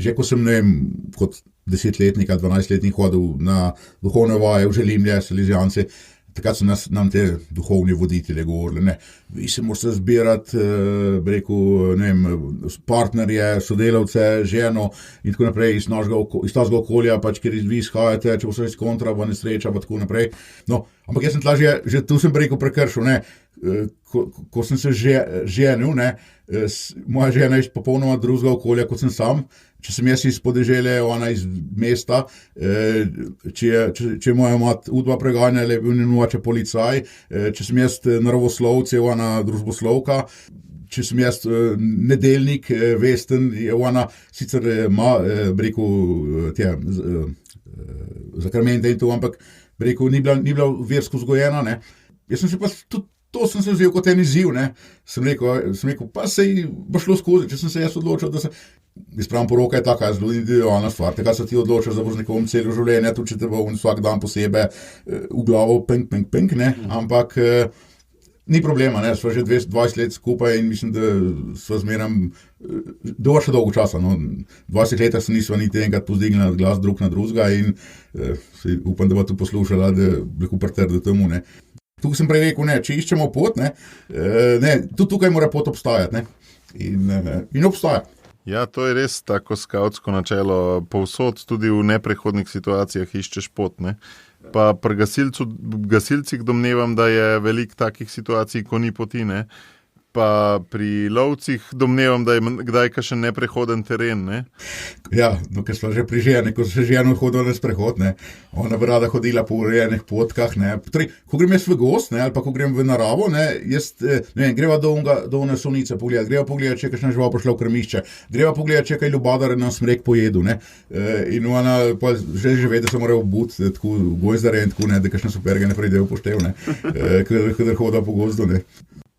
Že ko sem, ne vem, kot 10-letnik ali 12-letnik hodil na duhovne vaje v Želimlje, Salizijanci, takrat so nam te duhovni voditelji govorili, ne, vi se morate zbirati, bi rekel, ne vem, partnerje, sodelavce, ženo in tako naprej iz tazga okolja, pač, kjer vi izhajate, če bo se iz kontra, bo nesreča, pa tako naprej. No, ampak jaz sem tla že tu sem, bi rekel, prekršil, ne, ko sem se ženil, ne, moja žena je iz popolnoma drugega okolja, kot sem sam. Če sem jaz iz podeželja, ona iz mesta, če je moja mat udva preganjala, je bil njen oče policaj, če sem jaz naravoslovec, je ona družboslovka, če sem jaz nedeljnik, vesten, je ona sicer ima, bi rekel, zakramente in to, ampak bi rekel, ni bila versko vzgojena, ne. Jaz sem se pa tudi to sem se vzel kot en izziv, ne. Sem rekel, pa sej bo šlo skozi, če sem se jaz odločil, da se... Izpravim, poroka je taka zelo individualna stvar, tako se ti odločiš, da boš nekom celo življenje, tudi če te bo vsak dan posebej v glavo pink, ne, ampak ni problema, ne, sva že 20 let skupaj in mislim, da sva zmeram še dolgo časa, no, 20 letah se nisva niti enkrat pozdignila glas drug na drugega in upam, da bo to poslušala, da lahko pritrdi temu, ne. Tukaj sem prej rekel, ne, če iščemo pot, ne, tudi tukaj mora pot obstajati, ne, in obstaja. Ja, to je res tako skavtsko načelo, povsod tudi v neprehodnih situacijah iščeš pot, ne. Pa pri gasilcih domnevam, da je veliko takih situacij, ko ni poti, ne. Pa pri lovcih domnevam, da je kdaj kakšen neprehoden teren, ne. Ja, no, ker smo že pri ženi, ko se žena hodila na sprehod, ne, ona bi rada hodila po urejenih potkah, ne, ko grem jaz v gost, ne, ali pa ko grem v naravo, ne, greva do one sonice pogledati, greva pogledati, če je kakšna žival prišla v krmišče, greva pogledati, če je kaj ljubadar na smrek pojedu, ne, in ona pa že ve, da se mora obuti, tako gozdare in tako, ne, da kakšne superge ne pridejo upoštev, ne, kadar hoda po gozdu, ne.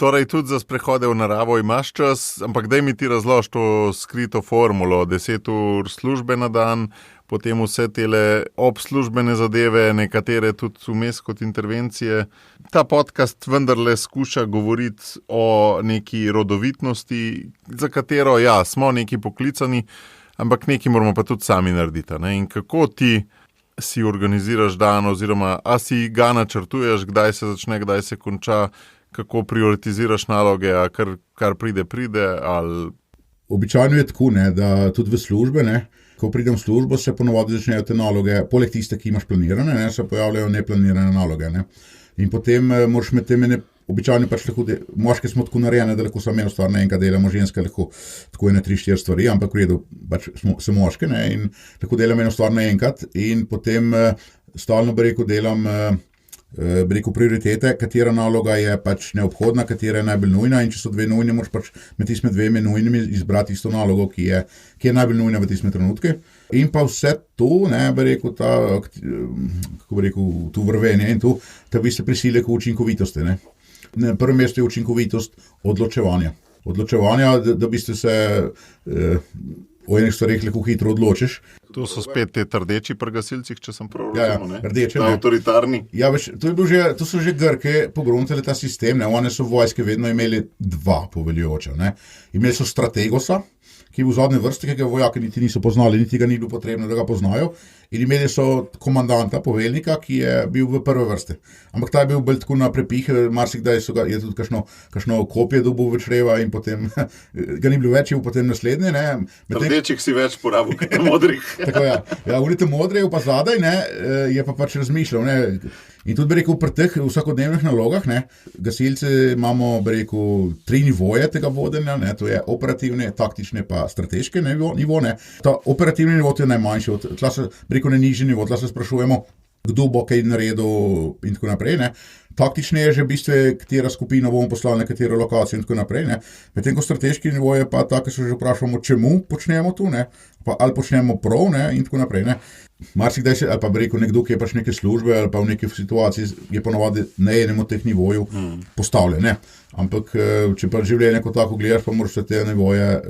Torej, tudi za sprehode v naravo imaš čas, ampak daj mi ti razloži to skrito formulo, 10 ur službe na dan, potem vse tele obslužbene zadeve, nekatere tudi vmes kot intervencije. Ta podcast vendarle skuša govoriti o neki rodovitnosti, za katero, ja, smo neki poklicani, ampak neki moramo pa tudi sami narediti, ne? In kako ti si organiziraš dan, oziroma a si ga načrtuješ, kdaj se začne, kdaj se konča, kako prioritiziraš naloge, a kar pride, ali... Običajno je tako, ne, da tudi v službe, ne, ko pridem v službo, se ponovadi začnejo te naloge, poleg tiste, ki imaš planirane, ne, se pojavljajo neplanirane naloge, ne. In potem moraš med teme, običajno pač lahko, moški smo tako narejene, da lahko samo eno stvar naenkrat delamo, ženske lahko tako 1-3-4 stvari, ampak v redu, pač smo moški, ne, in lahko delam eno stvar naenkrat in potem stalno delam prioritete, katera naloga je pač neobhodna, katera je najbolj nujna in če so dve nujne, moraš pač med tistimi dvema nujnimi izbrati isto nalogo, ki je najbolj nujna v tistimi trenutke. In pa vse to, ne, to vrvenje in to, da bi se prisile k učinkovitosti, ne. Na prvem mestu je učinkovitost odločevanja. Da bi se o enih stvareh lahko hitro odločiš. To so spet te rdeči pri gasilcih, če sem prav razumel, ne? Rdeči, ne. Avtoritarni. Ja, veš, to so že Grke pogruntali ta sistem, ne, one so v vojske vedno imeli dva poveljujoča, ne. Imeli so strategosa, ki je v zadnji vrsti, ki ga vojaki niti niso poznali, niti ga ni bilo potrebno, da ga poznajo, in imeli so komandanta, poveljnika, ki je bil v prve vrste. Ampak ta je bil bolj tako na prepih, marsikdaj je tudi kakšno kopje dobil v čreva in potem ga ni bilo več, je bil potem naslednje, ne. Rdečih si več porabil, kot modrih. Tako ja, unite modre, pa zadaj, ne, je pa pač razmišljal, ne. In tudi, pri teh vsakodnevnih nalogah, ne, gasilci imamo, 3 nivoje tega vodenja, ne, to je operativne, taktične pa strateške nivo, ne. Ta operativni nivo je najmanjši, tla se, na nižji nivo, tla se sprašujemo, kdo bo kaj naredil in tako naprej, ne. Taktične je že v bistvu, katera skupina bomo poslali na katero lokacijo in tako naprej, ne. Medtem ko strateški nivo je pa tako, se že vprašamo, čemu počnemo tu, ne, pa ali počnemo prav, ne, in tako naprej, ne. Marsikdaj se, ali pa nekdo, ki je pač neke službe ali pa v neki situaciji, je ponovadi na enem od teh nivojev postavljen, ne. Ampak, če pa življenje kot tako gledaš, pa moraš se te nivoje...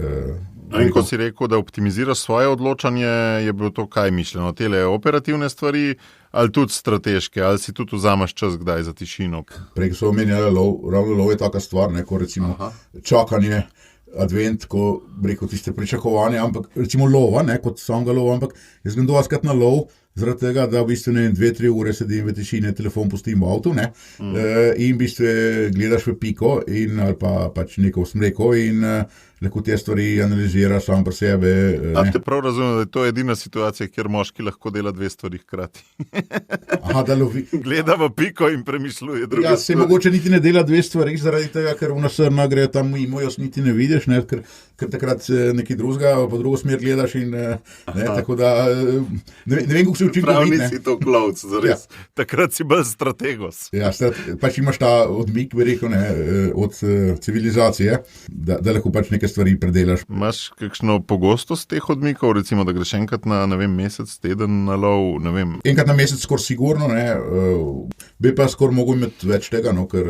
In ko si rekel, da optimiziraš svoje odločanje, je bilo to kaj mišljeno? Tele operativne stvari ali tudi strateške? Ali si tudi vzameš čas kdaj za tišino? Prej so omenjali lov, ravno lov je taka stvar, ne, ko recimo čakanje, advent, ko tiste pričakovanje, ampak recimo lova, ne, kot samega lova, ampak jaz grem doskrat na lov, zaradi tega, da v bistvu 2-3 ure sedim v tišini, telefon pustim v avtu, ne, in v bistvu gledaš v piko in ali pa pač neko smreko in lahko te stvari analiziraš sam pri sebe. A te prav razumem, da je to edina situacija, kjer moški lahko dela 2 stvari hkrati. Aha, da lovi. Gleda v piko in premišljuje druge stvari. Ja, se mogoče niti ne dela 2 stvari, zaradi tega, ker v nasrna gre tam mimo, jaz niti ne vidiš, ne, ker takrat nekaj drugega, po drugo smer gledaš in ne, tako da ne vem, kako se učinkovit. Prav nisi to klovc, zares. Ja. Takrat si bolj strategos. Ja, pač imaš ta odmik, bi rekel, ne, od civilizacije, da lahko pač neke stvari predelaš. Imaš kakšno pogostost teh odmikov, recimo, da greš enkrat na, mesec, teden na lov, ne vem? Enkrat na mesec skoraj sigurno, ne. Bi pa skoraj mogel imeti več tega, no, ker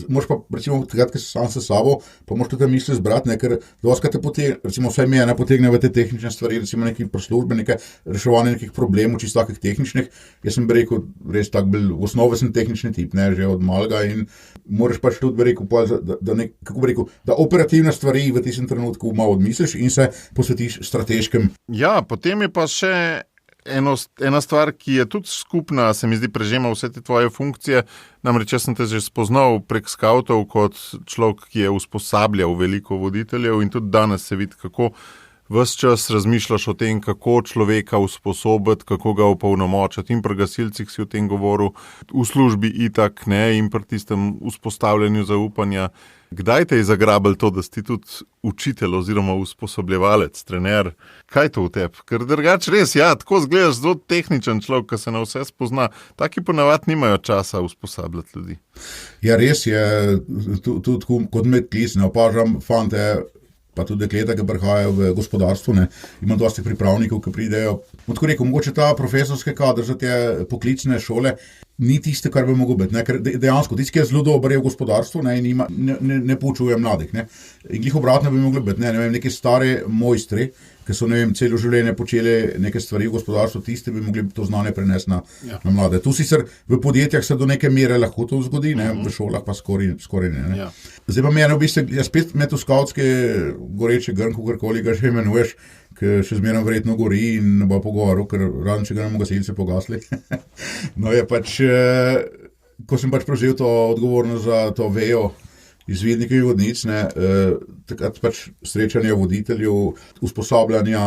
moraš pa, recimo, takrat, ko si sam s sabo, pa moraš tudi misli zbrati, ne, ker doskrat te potegne, recimo, vsaj me ne potegne v te tehnične stvari, recimo neki proslužbe, neke reševanje nekih problemov, čisto takih tehničnih. Jaz sem bi rekel, res tak bil, v osnovi sem tehnični tip, ne, že od malega in moraš pač tudi, bi rekel, da operativne stvari v tistem trenutku malo odmisliš in se posvetiš strateškem. Ja, potem je pa še ena stvar, ki je tudi skupna, se mi zdi, prežema vse te tvoje funkcije. Namreč jaz sem te že spoznal prek skavtov kot človek, ki je usposabljal veliko voditeljev in tudi danes se vidi, kako ves čas razmišljaš o tem, kako človeka usposobiti, kako ga opolnomočiti in pri gasilcih si o tem govoril, v službi itak, ne, in pri tistem vzpostavljanju zaupanja. Kdaj te je zagrabilo to, da si tudi učitelj oziroma usposobljevalec, trener? Kaj je to v tebi? Ker drugače res, ja, tako zgledaš zelo tehničen človek, ki se na vse spozna. Taki ponavadi nimajo časa usposabljati ljudi. Ja, res je, tudi kot med klis, ne opažam fante, pa tudi dekleta, ki prihajajo v gospodarstvo, ne. Imam dosti pripravnikov, ki pridejo. Tako rekel, mogoče ta profesorski kader za te poklicne šole ni tiste, kar bi mogel biti, ne. Ker dejansko, tisti, ki je zelo dober je v gospodarstvu, ne, in ne poučuje mladih, ne. In glih obratno bi mogli biti, ne vem, neki stari mojstri, ki so, ne vem, celo življenje počeli neke stvari v gospodarstvu, tiste bi mogli to znanje prenesti na mlade. Tu sicer v podjetjah se do neke mere lahko to zgodi, ne, v šolah pa skoraj ne. Ja. Zdaj pa mene v bistvu, jaz spet med v skavtske goreče grm, kakorkoli ga že imenuješ, ki še zmeraj verjetno gori in ne bo pogovoril, ker razen če ga nam gasilci pogasli. No je pač, ko sem pač prevzel to odgovornost za to vejo izvidnikov in vodnic, ne, takrat pač srečanja voditeljev, usposabljanja,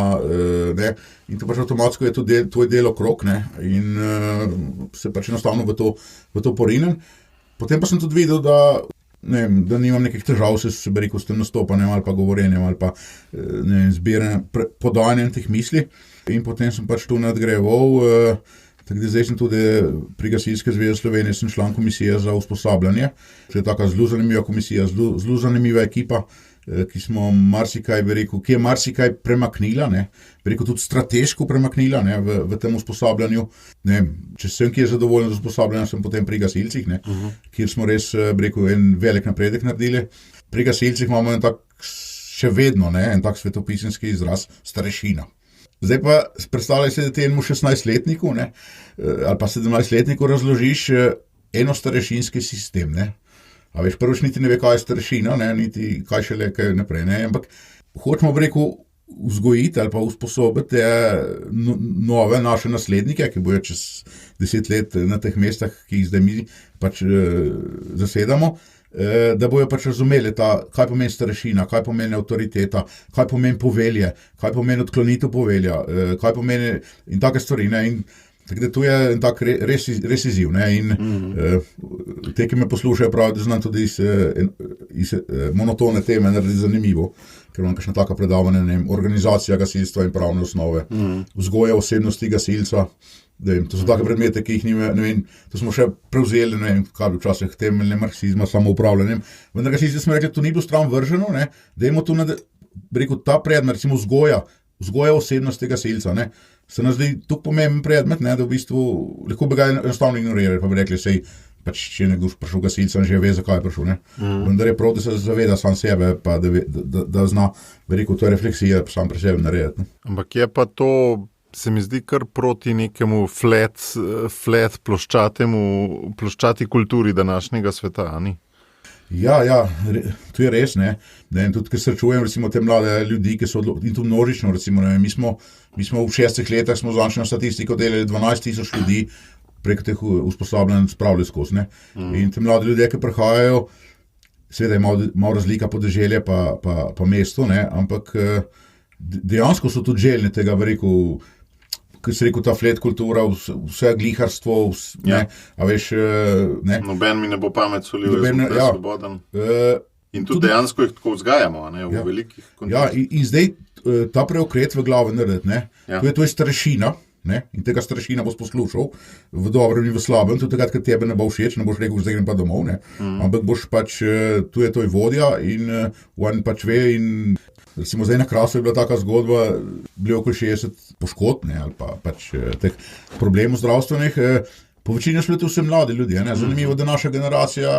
ne, in to pač avtomatsko je tudi tvoj del okrog, ne, in se pač enostavno v to porinem. Potem pa sem tudi videl, da nimam nekih težav s tem nastopanjem ali pa govorjenjem ali pa zbiranjem, podajanjem teh misli in potem sem pač tu nadgrajeval. Tako da zdaj sem tudi pri Gasilski zvezi Slovenije, sem član komisije za usposabljanje. To je taka zelo zanimiva komisija, zelo zanimiva ekipa, ki smo marsikaj, ki je marsikaj premaknila, ne, tudi strateško premaknila, ne, v tem usposabljanju. Ne, če sem ki je zadovoljen z usposabljanjem, sem potem pri gasilcih, ne, kjer smo res, en velik napredek naredili. Pri gasilcih imamo še vedno, ne, en tak svetopisenski izraz, starešina. Zdaj pa predstavljaj se, da ti enemu 16-letniku, ne, ali pa 17-letniku razložiš starešinski sistem, ne. A veš, prvič niti ne ve, kaj je starešina, ne, niti kaj šele kaj naprej, ne, ampak hočemo vzgojiti ali pa usposobiti nove naše naslednike, ki bojo čez 10 let na teh mestah, ki jih zdaj mi pač zasedamo, da bojo pač razumeli kaj pomeni starešina, kaj pomeni avtoriteta, kaj pomeni povelje, kaj pomeni odklonitev povelja, kaj pomeni in take stvari, ne, in tako da tu je en tak res izziv, ne, in te, ki me poslušajo, pravijo, da znam tudi iz monotone teme narediti zanimivo, ker imam kakšna taka predavanja, ne vem, organizacija gasilstva in pravne osnove, vzgoja osebnosti gasilca. To so take predmete, ki jih nima, ne vem, to smo še prevzeli, ne vem, kaj bi včasih temeljne marksizma, samoupravljanjem. Vendar gasilci smo rekli, to ni bilo stran vrženo, ne, dajmo tu ta predmet, recimo vzgoja osebnosti gasilca, ne, se nas zdi tako pomemben predmet, ne, da v bistvu lahko bi ga enostavno ignorirali, pa bi rekli, sej, pač če je nekdo prišel gasilcem, že ve, zakaj je prišel, ne. Vendar je prav, da se zaveda sam sebe, pa da zna, bi rekel, to refleksija sam pri sebi narediti, ne. Ampak je pa to, se mi zdi, kar proti nekemu flat ploščati kulturi današnjega sveta, ani? Ja, to je res, ne. In tudi, ker srečujem, recimo, te mlade ljudi, ki so, in to množično, recimo, ne, mi smo v 6 letih smo zančno statistiko delali 12,000 ljudi preko teh usposabljanj spravili skozi, ne. In te mlade ljudje, ki prihajajo, seveda je malo razlika podeželje pa mesto, ne, ampak dejansko so tudi željni tega, bi rekel, ki si rekel, ta flat kultura, vse gliharstvo, ne, a veš, ne. Noben mi ne bo pamet solil, jaz sem svoboden. In tudi dejansko jih tako vzgajamo, ne, v velikih kontekstih. Ja, in zdaj ta preokret v glavi narediti, ne, to je starešina, ne? In tega starešina boš poslušal, v dobrem in v slabem, tudi takrat, ker tebe ne bo všeč, ne boš rekel, zdaj grem pa domov, ne? Ampak boš pač, tu je tvoj vodja in on pač ve in recimo zdaj na Krasu je bila taka zgodba, bili okoli 60 poškodb, ne? Ali pa pač teh problemov zdravstvenih, po večini so bili to vse mladi ljudje, ne? Zanimivo, da naša generacija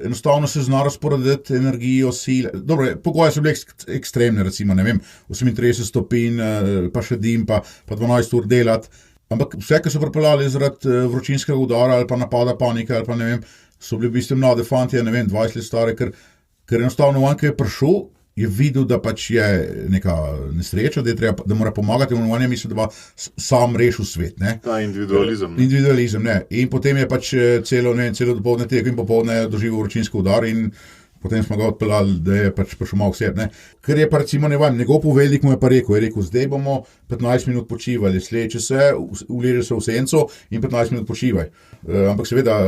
enostavno se zna razporediti energijo, sile. Dobro, pogoje so bile ekstremne, recimo, ne vem, 38 stopinj, pa še dim, pa 12 ur delati. Ampak vse, ki so pripeljali zaradi vročinskega udara ali pa napada panike ali pa ne vem, so bili v bistvu mlade fantje, ne vem, 20 let stare, ker enostavno on, ki je prišel, je videl, da pač je neka nesreča, da mora pomagati in on je mislil, da bo sam rešil svet. Ne? Ta individualizem. Individualizem, ne. In potem je pač celo dopoldne tekel in popoldne doživel vročinski udar in potem smo ga odpeljali, da je pač prišel malo k sebi. Ker je pa recimo, ne vem, njegov poveljnik mu je pa rekel, zdaj bomo 15 minut počivali, sleče se, uleže se v senco in 15 minut počivaj. Ampak seveda,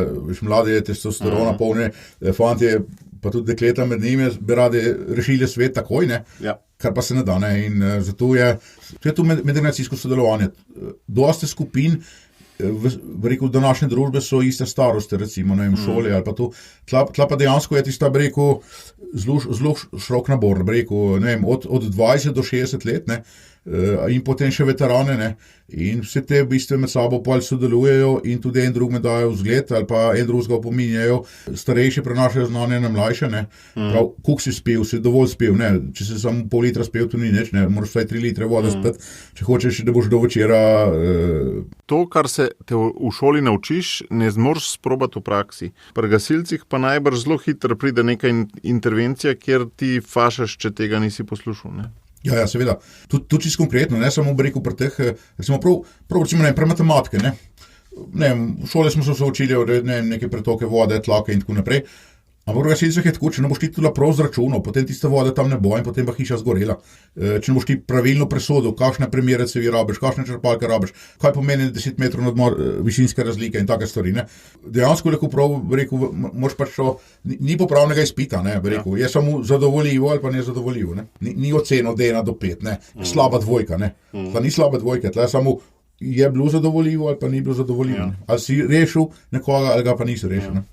mlade testosterona polne fantje, pa tudi dekleta med njimi, bi radi rešili svet takoj, ne? Ja. Kar pa se ne da. Ne? In zato je to medgeneracijsko sodelovanje. Dosti skupin, v današnje družbe so iste starosti, recimo, ne vem, šole ali pa to. Tla pa dejansko je tista, bi rekel, zelo širok nabor, bi rekel, ne vem, od 20 do 60 let, ne? In potem še veterane, ne? In vse te v bistvu med sabo pol sodelujejo in tudi en drugme dajo vzgled ali pa en drugega opominjajo. Starejši prenašajo znanje na mlajše, ne? Prav, koliko si spil, si dovolj spil, ne? Če si samo pol litra spil, to ni nič, ne? Moraš vsaj 3 litre vode spet, če hočeš, da boš do večera. To, kar se te v šoli naučiš, ne zmoreš sprobati v praksi. Pri gasilcih pa najbrž zelo hitro pride neka intervencija, kjer ti fašaš, če tega nisi poslušal, ne? Ja, seveda. Tudi čisto konkretno, ne samo bi rekel pri teh, recimo prav recimo ne, pri matematike, ne. Ne, v šole smo se učili neke pretoke vode, tlake in tako naprej. Ampak v gasilcih je tako, če ne boš ti tudi prav zračunal, potem tiste vode tam ne bo in potem pa hiša zgorela. Če ne boš ti pravilno presodil, kakšne primere cevi rabiš, kakšne črpalke rabiš, kaj pomeni 10 metrov nadmor višinske razlike in take stvari, ne. Dejansko lahko prav, bi rekel, moraš pač to, ni popravnega izpita, ne, bi rekel, je samo zadovoljivo ali pa nezadovoljivo, ne. Ni oceno od 1 do 5, ne, slaba dvojka, ne. Ta ni slaba dvojka, tle je samo je bilo zadovoljivo ali pa ni bilo zadovoljivo, ne. Ali si rešil nekoga ali ga pa nisi rešil, ne.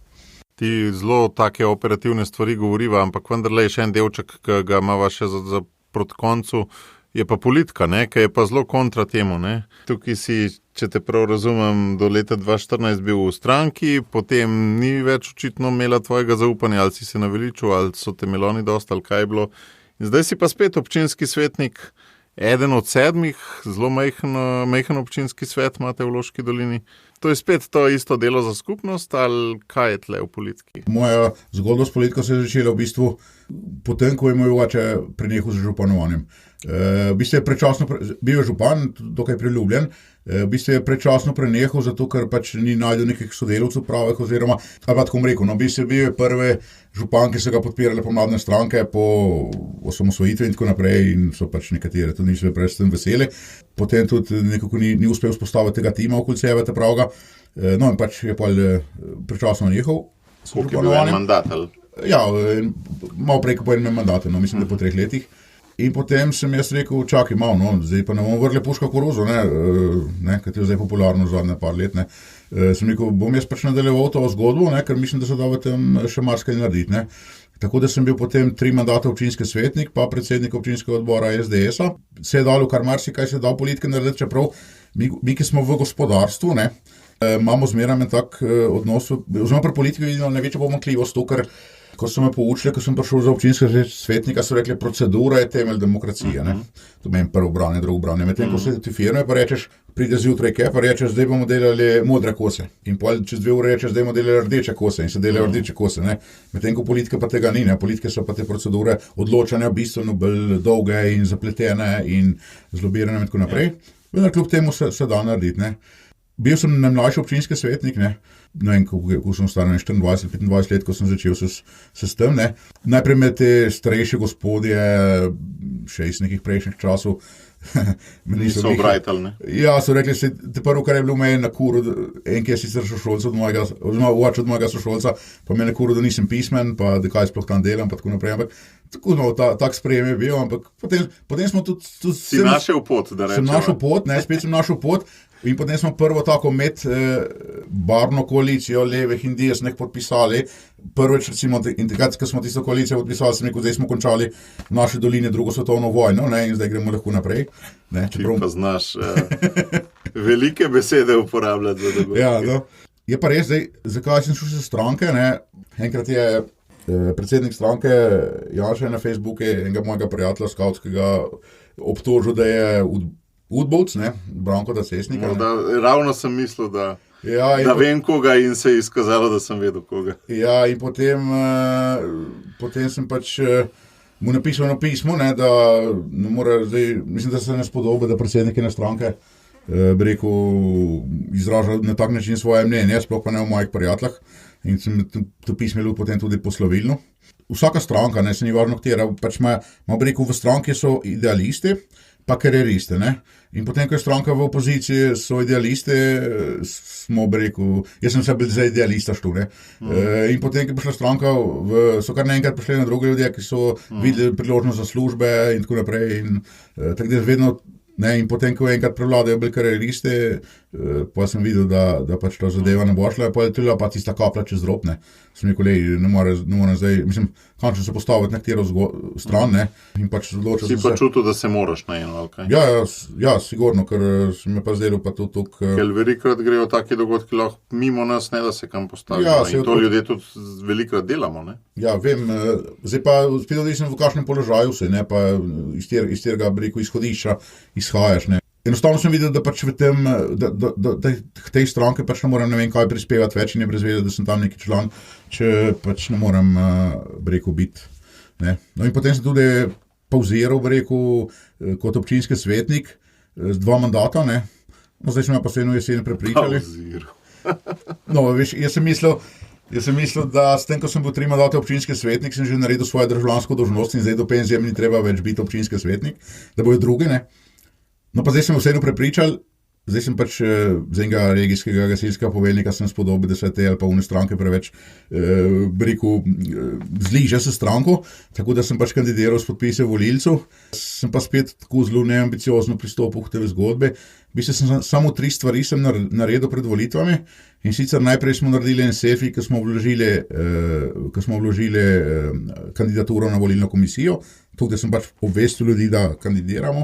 Ti zelo take operativne stvari govoriva, ampak vendarle je še en delček, ki ga imava še za proti koncu, je pa politika, ne, ki je pa zelo kontra temu, ne. Tukaj si, če te prav razumem, do leta 2014 bil v stranki, potem ni več očitno imela tvojega zaupanja, ali si se naveličil, ali so te meloni dosti, ali kaj je bilo. In zdaj si pa spet občinski svetnik, eden od 7, zelo majhen občinski svet imate v Loški dolini. To je spet to isto delo za skupnost, ali kaj je tle v politiki? Moja zgodba s politiko se je začela v bistvu potem, ko je moj oče prenehal z županovanjem. V bistvu je predčasno, bil je župan, dokaj priljubljen, v bistvu je predčasno prenehal, zato ker pač ni najdel nekih sodelavcev pravih, oziroma, ali pa tako rekel, no, v bistvu bil je prvi župan, ki so ga podpirale pomladne stranke po osamosvojitvi in tako naprej in so pač nekatere tudi niso preveč s tem veseli. Potem tudi nekako ni uspel vzpostaviti tega tima okoli sebe, pravega. No in pač je predčasno nehal. Koliko je bil en mandat, ali? Ja, malo preko po enem mandatu, no, mislim, da po 3 letih. In potem sem jaz rekel, čakaj malo, no, zdaj pa ne bomo vrli puška koruzo, ne, ker je zdaj popularno zadnje par let, ne. Sem rekel, bom jaz pač nadaljeval to zgodbo, ne, ker mislim, da se da v tem še marsikaj narediti, ne. Tako da sem bil potem 3 mandate občinski svetnik, pa predsednik občinskega odbora SDS-a. Se je dalo kar marsikaj, se je dalo politike narediti, čeprav mi, ki smo v gospodarstvu, ne, imamo zmeraj en tak odnos, oziroma pri politiki vidimo največjo pomanjkljivost, to, ker ko so me poučili, ko sem prišel za občinskega svetnika, so rekli, procedura je temelj demokracije, ne. To meni prvo branje, drugo branje. Medtem, ko se ti firme, pa rečeš, pride zjutraj kaj, pa rečeš, zdaj bomo delali modre kose. In pol čez 2 ure rečeš, zdaj bomo delali rdeče kose in se delajo rdeče kose, ne. Medtem, ko politika pa tega ni, ne. Politike so pa te procedure odločanja bistveno bolj dolge in zapletene in zlobirane in tako naprej. Vendar kljub temu se da narediti, ne. Bil sem najmlajši občinski svetnik, ne. ne vem, ko sem star, 24-25 let, ko sem začel se s tem. Ne. Najprej me te starejše gospodje, še iz nekih prejšnjih časov, niso obrajtali, ne? Ja, so rekli, te prvo, kar je bilo me na kuru, en, ki je sicer sošolca od mojega sošolca, pa me na kuru, da nisem pismen, pa da kaj sploh tam delam, pa tako naprej, ampak tako, no, tak sprejem je bil, ampak potem smo tudi si našel pot, da rečemo. Sem našel pot, spet sem našel pot, in potem smo prvo tako barno koalicijo levih in desnih podpisali. Prvič, recimo, in takrat, ko smo tisto koalicijo podpisali, sem rekel, zdaj smo končali v naši dolini drugo svetovno vojno, ne, in zdaj gremo lahko naprej. Ne, ti pa znaš velike besede uporabljati. Ja, no. Je pa res, zdaj, zakaj sem šel se stranke, ne? Enkrat je predsednik stranke Janša na Facebooku enega mojega prijatelja skavtskega obtožil, da je udbovc, ne, Branko Cesnika. Ravno sem mislil, da vem koga in se je izkazalo, da sem vedel koga. Ja, in potem sem pač mu napisal na pismo, ne, da ne more zdaj, mislim, da se ne spodobi, da predsednik ene stranke bi rekel, izražal na tak način svoje mnenje, sploh pa ne v mojih prijateljih, in sem to pismo potem tudi poslovilno. Vsaka stranka, ne, se ni važno katera, pač ima bi rekel, v stranki so idealisti, pa karieriste, ne. In potem, ko je stranka v opoziciji, so idealiste, smo bi rekel, jaz sem se bil za idealista štu, ne. In potem, ko je prišla stranka, so kar naenkrat prišli na druge ljudje, ki so videli priložnost za službe in tako naprej. In tako da vedno, ne, in potem, ko enkrat prevladajo bili karieriste, pa sem videl, da pač ta zadeva ne bo šla, pa je tudi pa tista kapla čez rob, ne. Sem rekel, ne morem zdaj, mislim, končno se postaviti na katero stran, ne, in pač odločil si pa čutil, da se moraš na eno, ali kaj? Ja, sigurno, ker se mi pa zdelo pa to tuk... Ker velikrat grejo taki dogodki lahko mimo nas, ne da se kam postavijo, ja, in to ljudje tudi velikrat delamo, ne? Ja, vem, zdaj pa spet odvisno v kakšnem položaju si, ne, pa iz tega, bi rekel, izhodišča izhajaš, ne. Enostavno sem videl, da pač v tem, da tej stranke pač ne morem ne vem kaj prispevati več in je brez veze, da sem tam neki član, če pač ne morem, bi rekel, biti. Ne. No in potem sem tudi pauziral, bi rekel, kot občinski svetnik z 2 mandata, ne. No, zdaj smo pa se eno jesen prepričali. No, veš, jaz sem mislil, da s tem, ko sem bil 3 mandate občinski svetnik, sem že naredil svojo državljansko dolžnost in zdaj do penzije mi ni treba več biti občinski svetnik, da bojo drugi, ne. No, pa zdaj sem vseeno prepričal, zdaj sem pač z enega regijskega gasilskega poveljnika sem spodobil, da se te ali pa une stranke preveč, bi rekel, zliže se stranko, tako da sem pač kandidiral s podpise volilcev. Sem pa spet tako zelo neambiciozno pristopil k tej zgodbi. V bistvu sem samo 3 stvari sem naredil pred volitvami, in sicer najprej smo naredili en selfie, ko smo vložili kandidaturo na volilno komisijo, tako da sem pač obvestil ljudi, da kandidiram,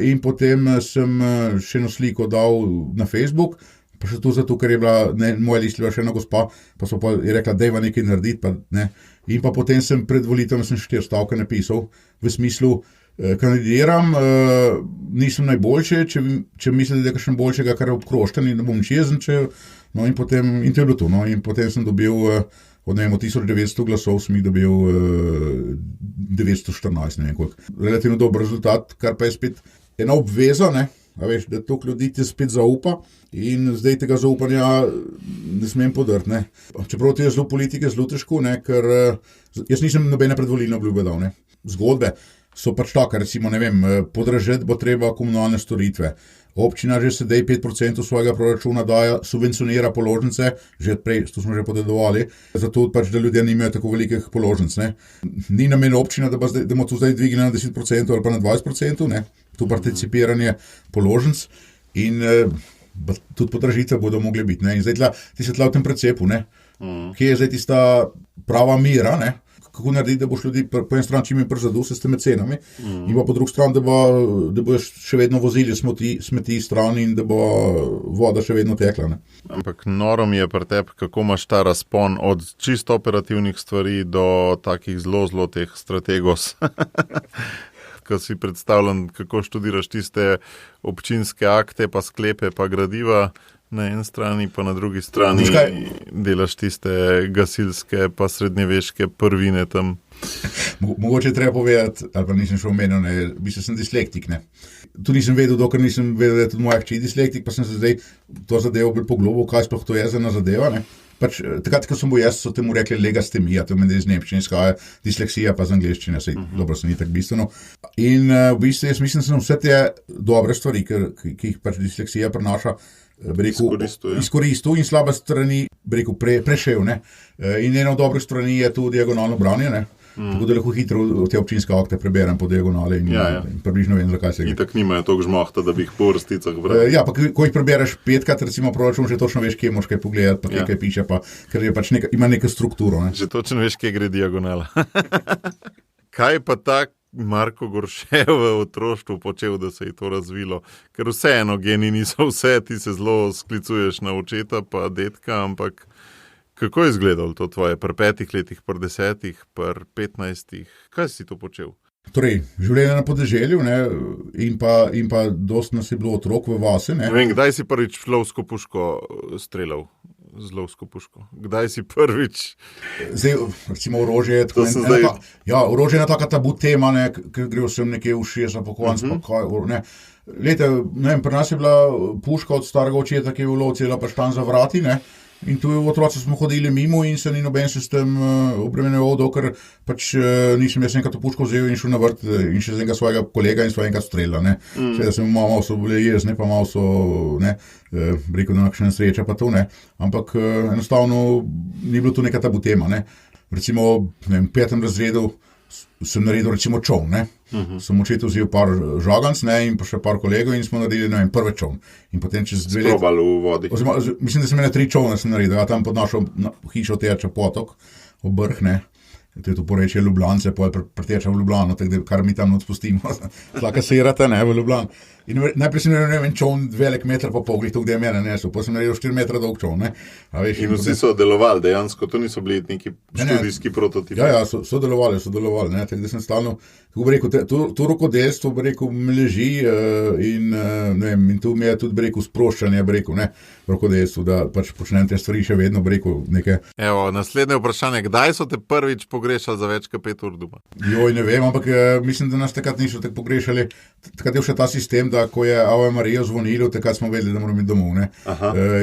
in potem sem še eno sliko dal na Facebook, pa še to zato, ker je bila, ne, moja listila še ena gospa, pa so pa je rekla, dajva nekaj narediti, pa ne. In pa potem sem pred volitvami 4 stavke napisal, v smislu, kandidiram, nisem najboljši, če mislite, da je kakšen boljšega, kar je obkrošten in ne bom čezen, no in to je bilo to, no, in potem sem dobil, od 1900 glasov sem jih dobil 914, ne vem koliko. Relativno dober rezultat, kar pa je spet ena obveza, ne, a veš, da toliko ljudi ti spet zaupa in zdaj tega zaupanja ne smem podrti, ne. Čeprav ti je zelo politike zelo težko, ne, ker jaz nisem nobene predvolilne obljube dal, ne. Zgodbe so pač take, recimo, ne vem, podražiti bo treba komunalne storitve. Občina že sedaj 5% svojega proračuna daje, subvencionira položnice, že prej, to smo že podedovali, zato pač, da ljudje nimajo tako velikih položnic, ne. Ni namen občina, da bomo to zdaj dvignili na 10% ali pa na 20%, ne. To participiranje položnic in tudi podražitve bodo mogli biti, ne. In zdaj ti se tla v tem precepu, ne. Kje je zdaj tista prava mira, ne. Kako narediti, da boš ljudi po eni strani čim prej zadustil s temi cenami, in pa po drugi strani, da boš še vedno vozili smeti stran in da bo voda še vedno tekla, ne. Ampak noro mi je pri tebi, kako imaš ta razpon od čisto operativnih stvari do takih zelo teh strategos. Ko si predstavljam, kako študiraš tiste občinske akte, pa sklepe, pa gradiva, na eni strani, pa na drugi strani delaš tiste gasilske, pa srednjeveške prvine tam. Mogoče treba povedati, ali pa nisem še omenil, mislim, sem dislektik, ne. Tu nisem vedel, dokler nisem vedel, da je tudi moja hči dislektik, pa sem se zdaj to zadevo bolj poglobil, kaj sploh to je za ena zadeva, ne. Pač, takrat, ko sem bil jaz, so temu rekli legastemija, to meni iz nemščine izhaja, disleksija pa z angleščine, dobro se ni tako bistveno. In v bistvu jaz mislim, da sem vse te dobre stvari, ki jih pač disleksija prinaša, izkoristil in slabe strani, prešel, ne. In ena od dobrih strani je tu diagonalno branje, ne. Tako da lahko hitro te občinske akte preberem po diagonali in približno vem, zakaj se gre. In tako nimajo toliko žmohta, da bi jih po vrsticah bral. Ja, pa ko jih prebereš 5-krat, recimo proračun, že točno veš, kje moraš kaj pogledati, pa kaj piše, pa ker je pač ima neko strukturo. Ne. Že točno veš, kje gre diagonala. Kaj pa tak Marko Gorše v otroštvu počel, da se je to razvilo? Ker vseeno geni niso vse, ti se zelo sklicuješ na očeta pa detka, ampak kako je izgledalo to tvoje pri 5 letih, pri 10, pri 15? Kaj si to počel? Torej, življenje na podeželju, ne, in pa dosti nas je bilo otrok v vasi, ne. Vem, kdaj si prvič lovsko puško streljal? Z lovsko puško. Kdaj si prvič? Zdaj, recimo, orožje je tako... orožje je ena taka tabu tema, ne, ker gre vsem nekje v 60 po konc, pa kaj, ne. Lete, ne vem, pri nas je bila puška od starega očeta, ki je v lovci, je pač tam za vrati, ne. In tu v otroci smo hodili mimo in se ni noben se s tem obremenjeval, dokler pač nisem jaz enkrat to puško vzel in šel na vrt in še z enega svojega kolega in svojega strela, ne. Seveda sem malo so bili jezni, pa malo so, ne, rekel, da nekakšna sreča pa to, ne. Ampak enostavno ni bilo tu neka tabu tema, ne. Recimo, ne vem, v 5. razredu sem naredil recimo čovn, ne. Sem očetu vzel par žaganc, ne, in pa še par kolegov in smo naredili, ne vem, prvi čovn. In potem čez 2 leta... Sprobali v vodi. Mislim, da sem 3 čovne sem naredil, tam pod našo hišo teče potok, ob Brh, ne. To je to porečje Ljubljance, preteča v Ljubljano, tako da kar mi tam odspustimo. Tlaka serata, ne, v Ljubljano. In najprej sem naredil, ne vem, čovn 2 metra pa pol, to kde je mene nesel, pa sem naredil 4 metra dolg čovn, ne. In vsi so delovali dejansko, to niso bili neki študijski prototipi. Ja, so delovali, ne, tako da sem stalno, kako bi rekel, to rokodelstvo, bi rekel, me leži in, ne vem, in tu mi je tudi, bi rekel, sproščanje, bi rekel, ne, rokodelstvo, da pač počnem te stvari še vedno, bi rekel, neke... Evo, naslednje vprašanje, kdaj so te prvič pogrešali za več kot 5 ur doma? Joj, ne vem, ampak mislim, da nas takrat niso tako pogrešali, takrat je še ta sistem, da ko je Ave Marija zvonilo, takrat smo vedeli, da moramo iti domov, ne.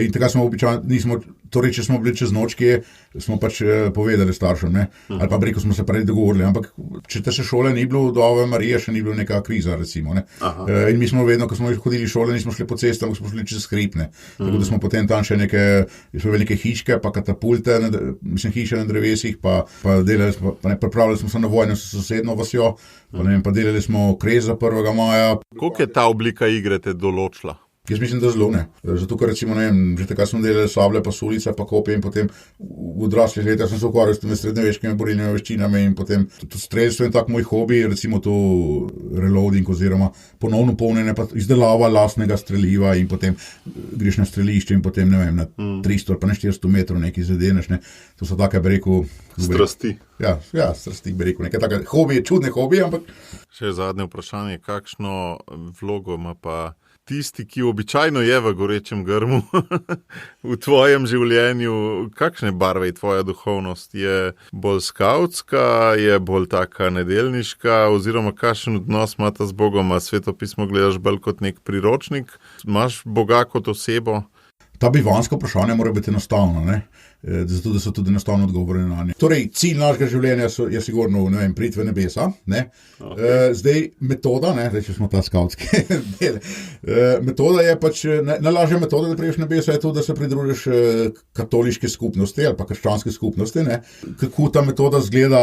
In takrat smo običajno, nismo, torej, če smo bili čez noč, kje smo pač povedali staršem, ne, ali pa bi rekel, smo se prej dogovorili, ampak če te še šole ni bilo, do Ave Marije še ni bilo neka kriza, recimo, ne. In mi smo vedno, ko smo hodili v šole, nismo šli po cesti, ampak smo šli čez hrib, ne. Tako da smo potem tam še neke hiške, pa katapulte, mislim, hiše na drevesih, pa delali smo, pripravljali smo se na vojno s sosedno vasjo, pa ne vem, pa delali smo krez za 1. maja. Koliko je ta oblika igre te določila? Jaz mislim, da zelo ne. Zato, ker recimo, ne vem, že takrat smo delali sablje, pa sulice, pa kopje in potem v odraslih letih sem se ukvarjal s temi srednjeveškimi borilnimi veščinami in potem to strelstvo in tak moj hobi, recimo to reloading oziroma ponovno polnjenje, pa izdelava lastnega streliva in potem greš na strelišče in potem, ne vem, na 300 ali pa na 400 metrov nekaj zadeneš, ne. To so take, bi rekel... Strasti. Ja, strasti, bi rekel, nekaj take hobije, čudne hobije, ampak... Še zadnje vprašanje, kakšno vlogo ima pa tisti, ki običajno je v gorečem grmu v tvojem življenju, kakšne barve je tvoja duhovnost? Je bolj skavtska, je bolj taka nedeljniška, oziroma kakšen odnos imata z Bogom? A Sveto pismo gledaš bolj kot nek priročnik? Imaš Boga kot osebo? Ta bivansko vprašanje mora biti enostavno, ne? Zato, da so tudi enostavno odgovore na nje. Torej, cilj našega življenja je sigurno, ne vem, priti v nebesa, ne? Zdaj, metoda, ne, če smo ta skavtski del, metoda je pač, najlažja metoda, da priješ nebesa, je to, da se pridružiš katoliške skupnosti ali pa krščanske skupnosti, ne? Kako ta metoda zgleda,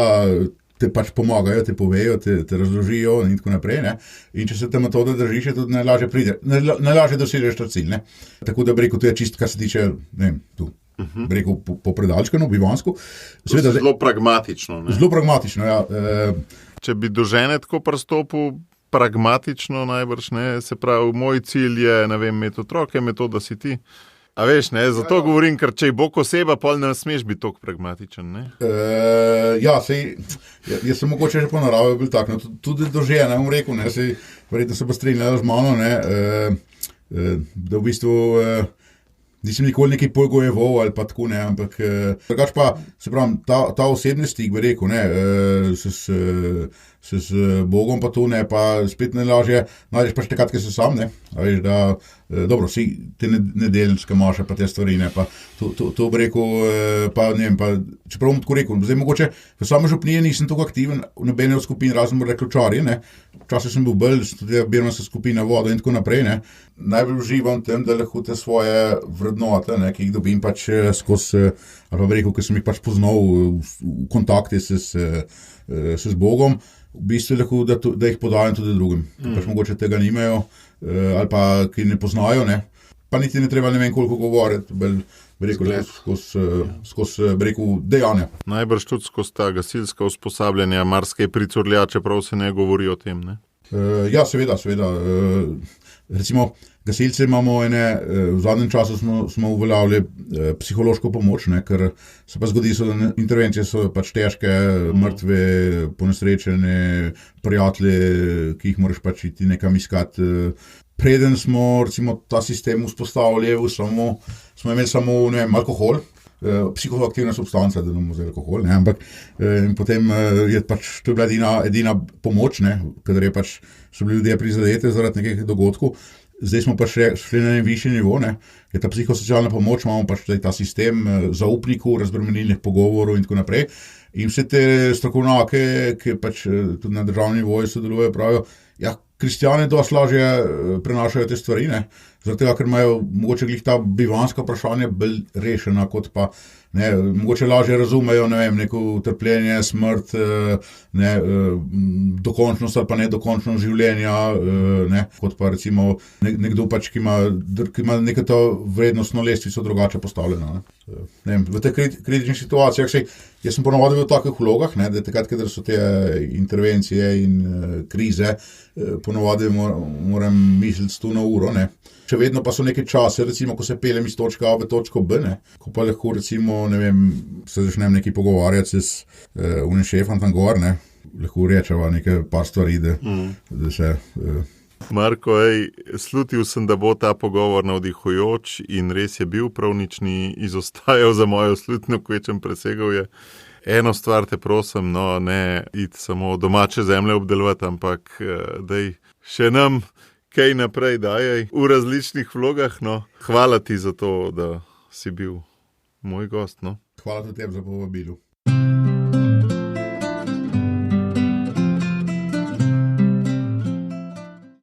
te pač pomagajo, te povejo, te razložijo in tako naprej, ne. In če se te metode držiš, je tudi najlažje dosežeš ta cilj, ne. Tako da bi rekel, to je čisto, kar se tiče, ne vem, tu, bi rekel, po predalčkanu, bivansko. Zelo pragmatično, ne. Zelo pragmatično, ja. Če bi do žene tako pristopil pragmatično najbrž, ne, se pravi, moj cilj je, ne vem, imeti otroke, metoda si ti. A veš, ne, zato govorim, ker če je Bog oseba, pol ne smeš biti toliko pragmatičen, ne? Ja, sej, jaz sem mogoče že po naravi bil tak, no, tudi do žene, bom rekel, ne, sej, verjetno se bo strinjala z mano, ne, da v bistvu, Nisem nikoli nekaj pogojeval ali pa tako, ne, ampak drugač pa, se pravim, ta osebni stik, bi rekel, ne, s Bogom pa to, ne, pa spet najlažje najdeš pač takrat, ki si sam, ne, a veš, da, dobro, si te nedeljske maše pa te stvari, ne, pa to bi rekel, pa ne vem, pa, čeprav bom tako rekel, zdaj mogoče v same župnije nisem tako aktiven, v nobene od skupin, razen rekločarje, ne, včasih sem bil bolj, tudi birmanska skupina voda in tako naprej, ne, najbolj uživam tem, da lahko te svoje vrednote, ne, ki jih dobim pač skozi, ali pa bi rekel, ki sem jih pač poznal v kontakti s Bogom, v bistvu lahko, da jih podajam tudi drugim, ki pač mogoče tega nimajo, ali pa ki ne poznajo, ne, pa niti ne treba ne vem koliko govoriti, bi rekel, skozi bi rekel, dejanja. Najbrž tudi skozi ta gasilska usposabljanja marsikaj pricurlja, čeprav se ne govori o tem, ne? Ja, seveda. Recimo, gasilci imamo v zadnjem času smo uveljavili psihološko pomoč, ne, ker se pa zgodi, da intervencije so pač težke, mrtve, ponesrečene, prijatelje, ki jih moraš pač iti nekam iskati. Preden smo recimo ta sistem vzpostavili, smo imeli samo, ne vem, alkohol, psihoaktivna substanca, da imamo zdaj alkohol, ne, ampak in potem je pač to je bila edina pomoč, ne, kadar je pač so bili ljudje prizadeti zaradi nekih dogodkov. Zdaj smo pa šli na višji nivo, ne, je ta psihosocialna pomoč, imamo pač ta sistem zaupnikov, razbremenilnih pogovorov in tako naprej. In vse te strokovnjake, ki pač tudi na državni nivoju sodelujejo, pravijo, ja, kristjani dosti lažje prenašajo te stvari, ne, zaradi tega, ker imajo mogoče glih ta bivanska vprašanja bolj rešena, kot pa, ne, mogoče lažje razumejo, ne vem, neko trpljenje, smrt, ne, dokončnost ali pa nedokončnost življenja, ne, kot pa recimo nekdo pač, ki ima neko to vrednostno lestvico drugače postavljeno, ne. Ne vem, v teh kritičnih situacijah jaz sem ponovadi v takih vlogah, ne, da takrat, kadar so te intervencije in krize, ponovadi moram misliti 100 na uro, ne. Še vedno pa so neke čase, recimo, ko se peljem iz točke A v točko B, ne, ko pa lahko recimo, ne vem, se začnem nekaj pogovarjati s unim šefom tam gor, ne, lahko rečeva nekaj par stvari, da se... Marko, slutil sem, da bo ta pogovor navdihujoč in res je bil, prav nič ni izostajal za mojo slutno, kvečem presegal je. Eno stvar te prosim, no, ne iti samo domače zemlje obdelovati, ampak daj še nam kaj naprej dajaj v različnih vlogah, no. Hvala ti za to, da si bil moj gost, no. Hvala tudi tebi za povabilo.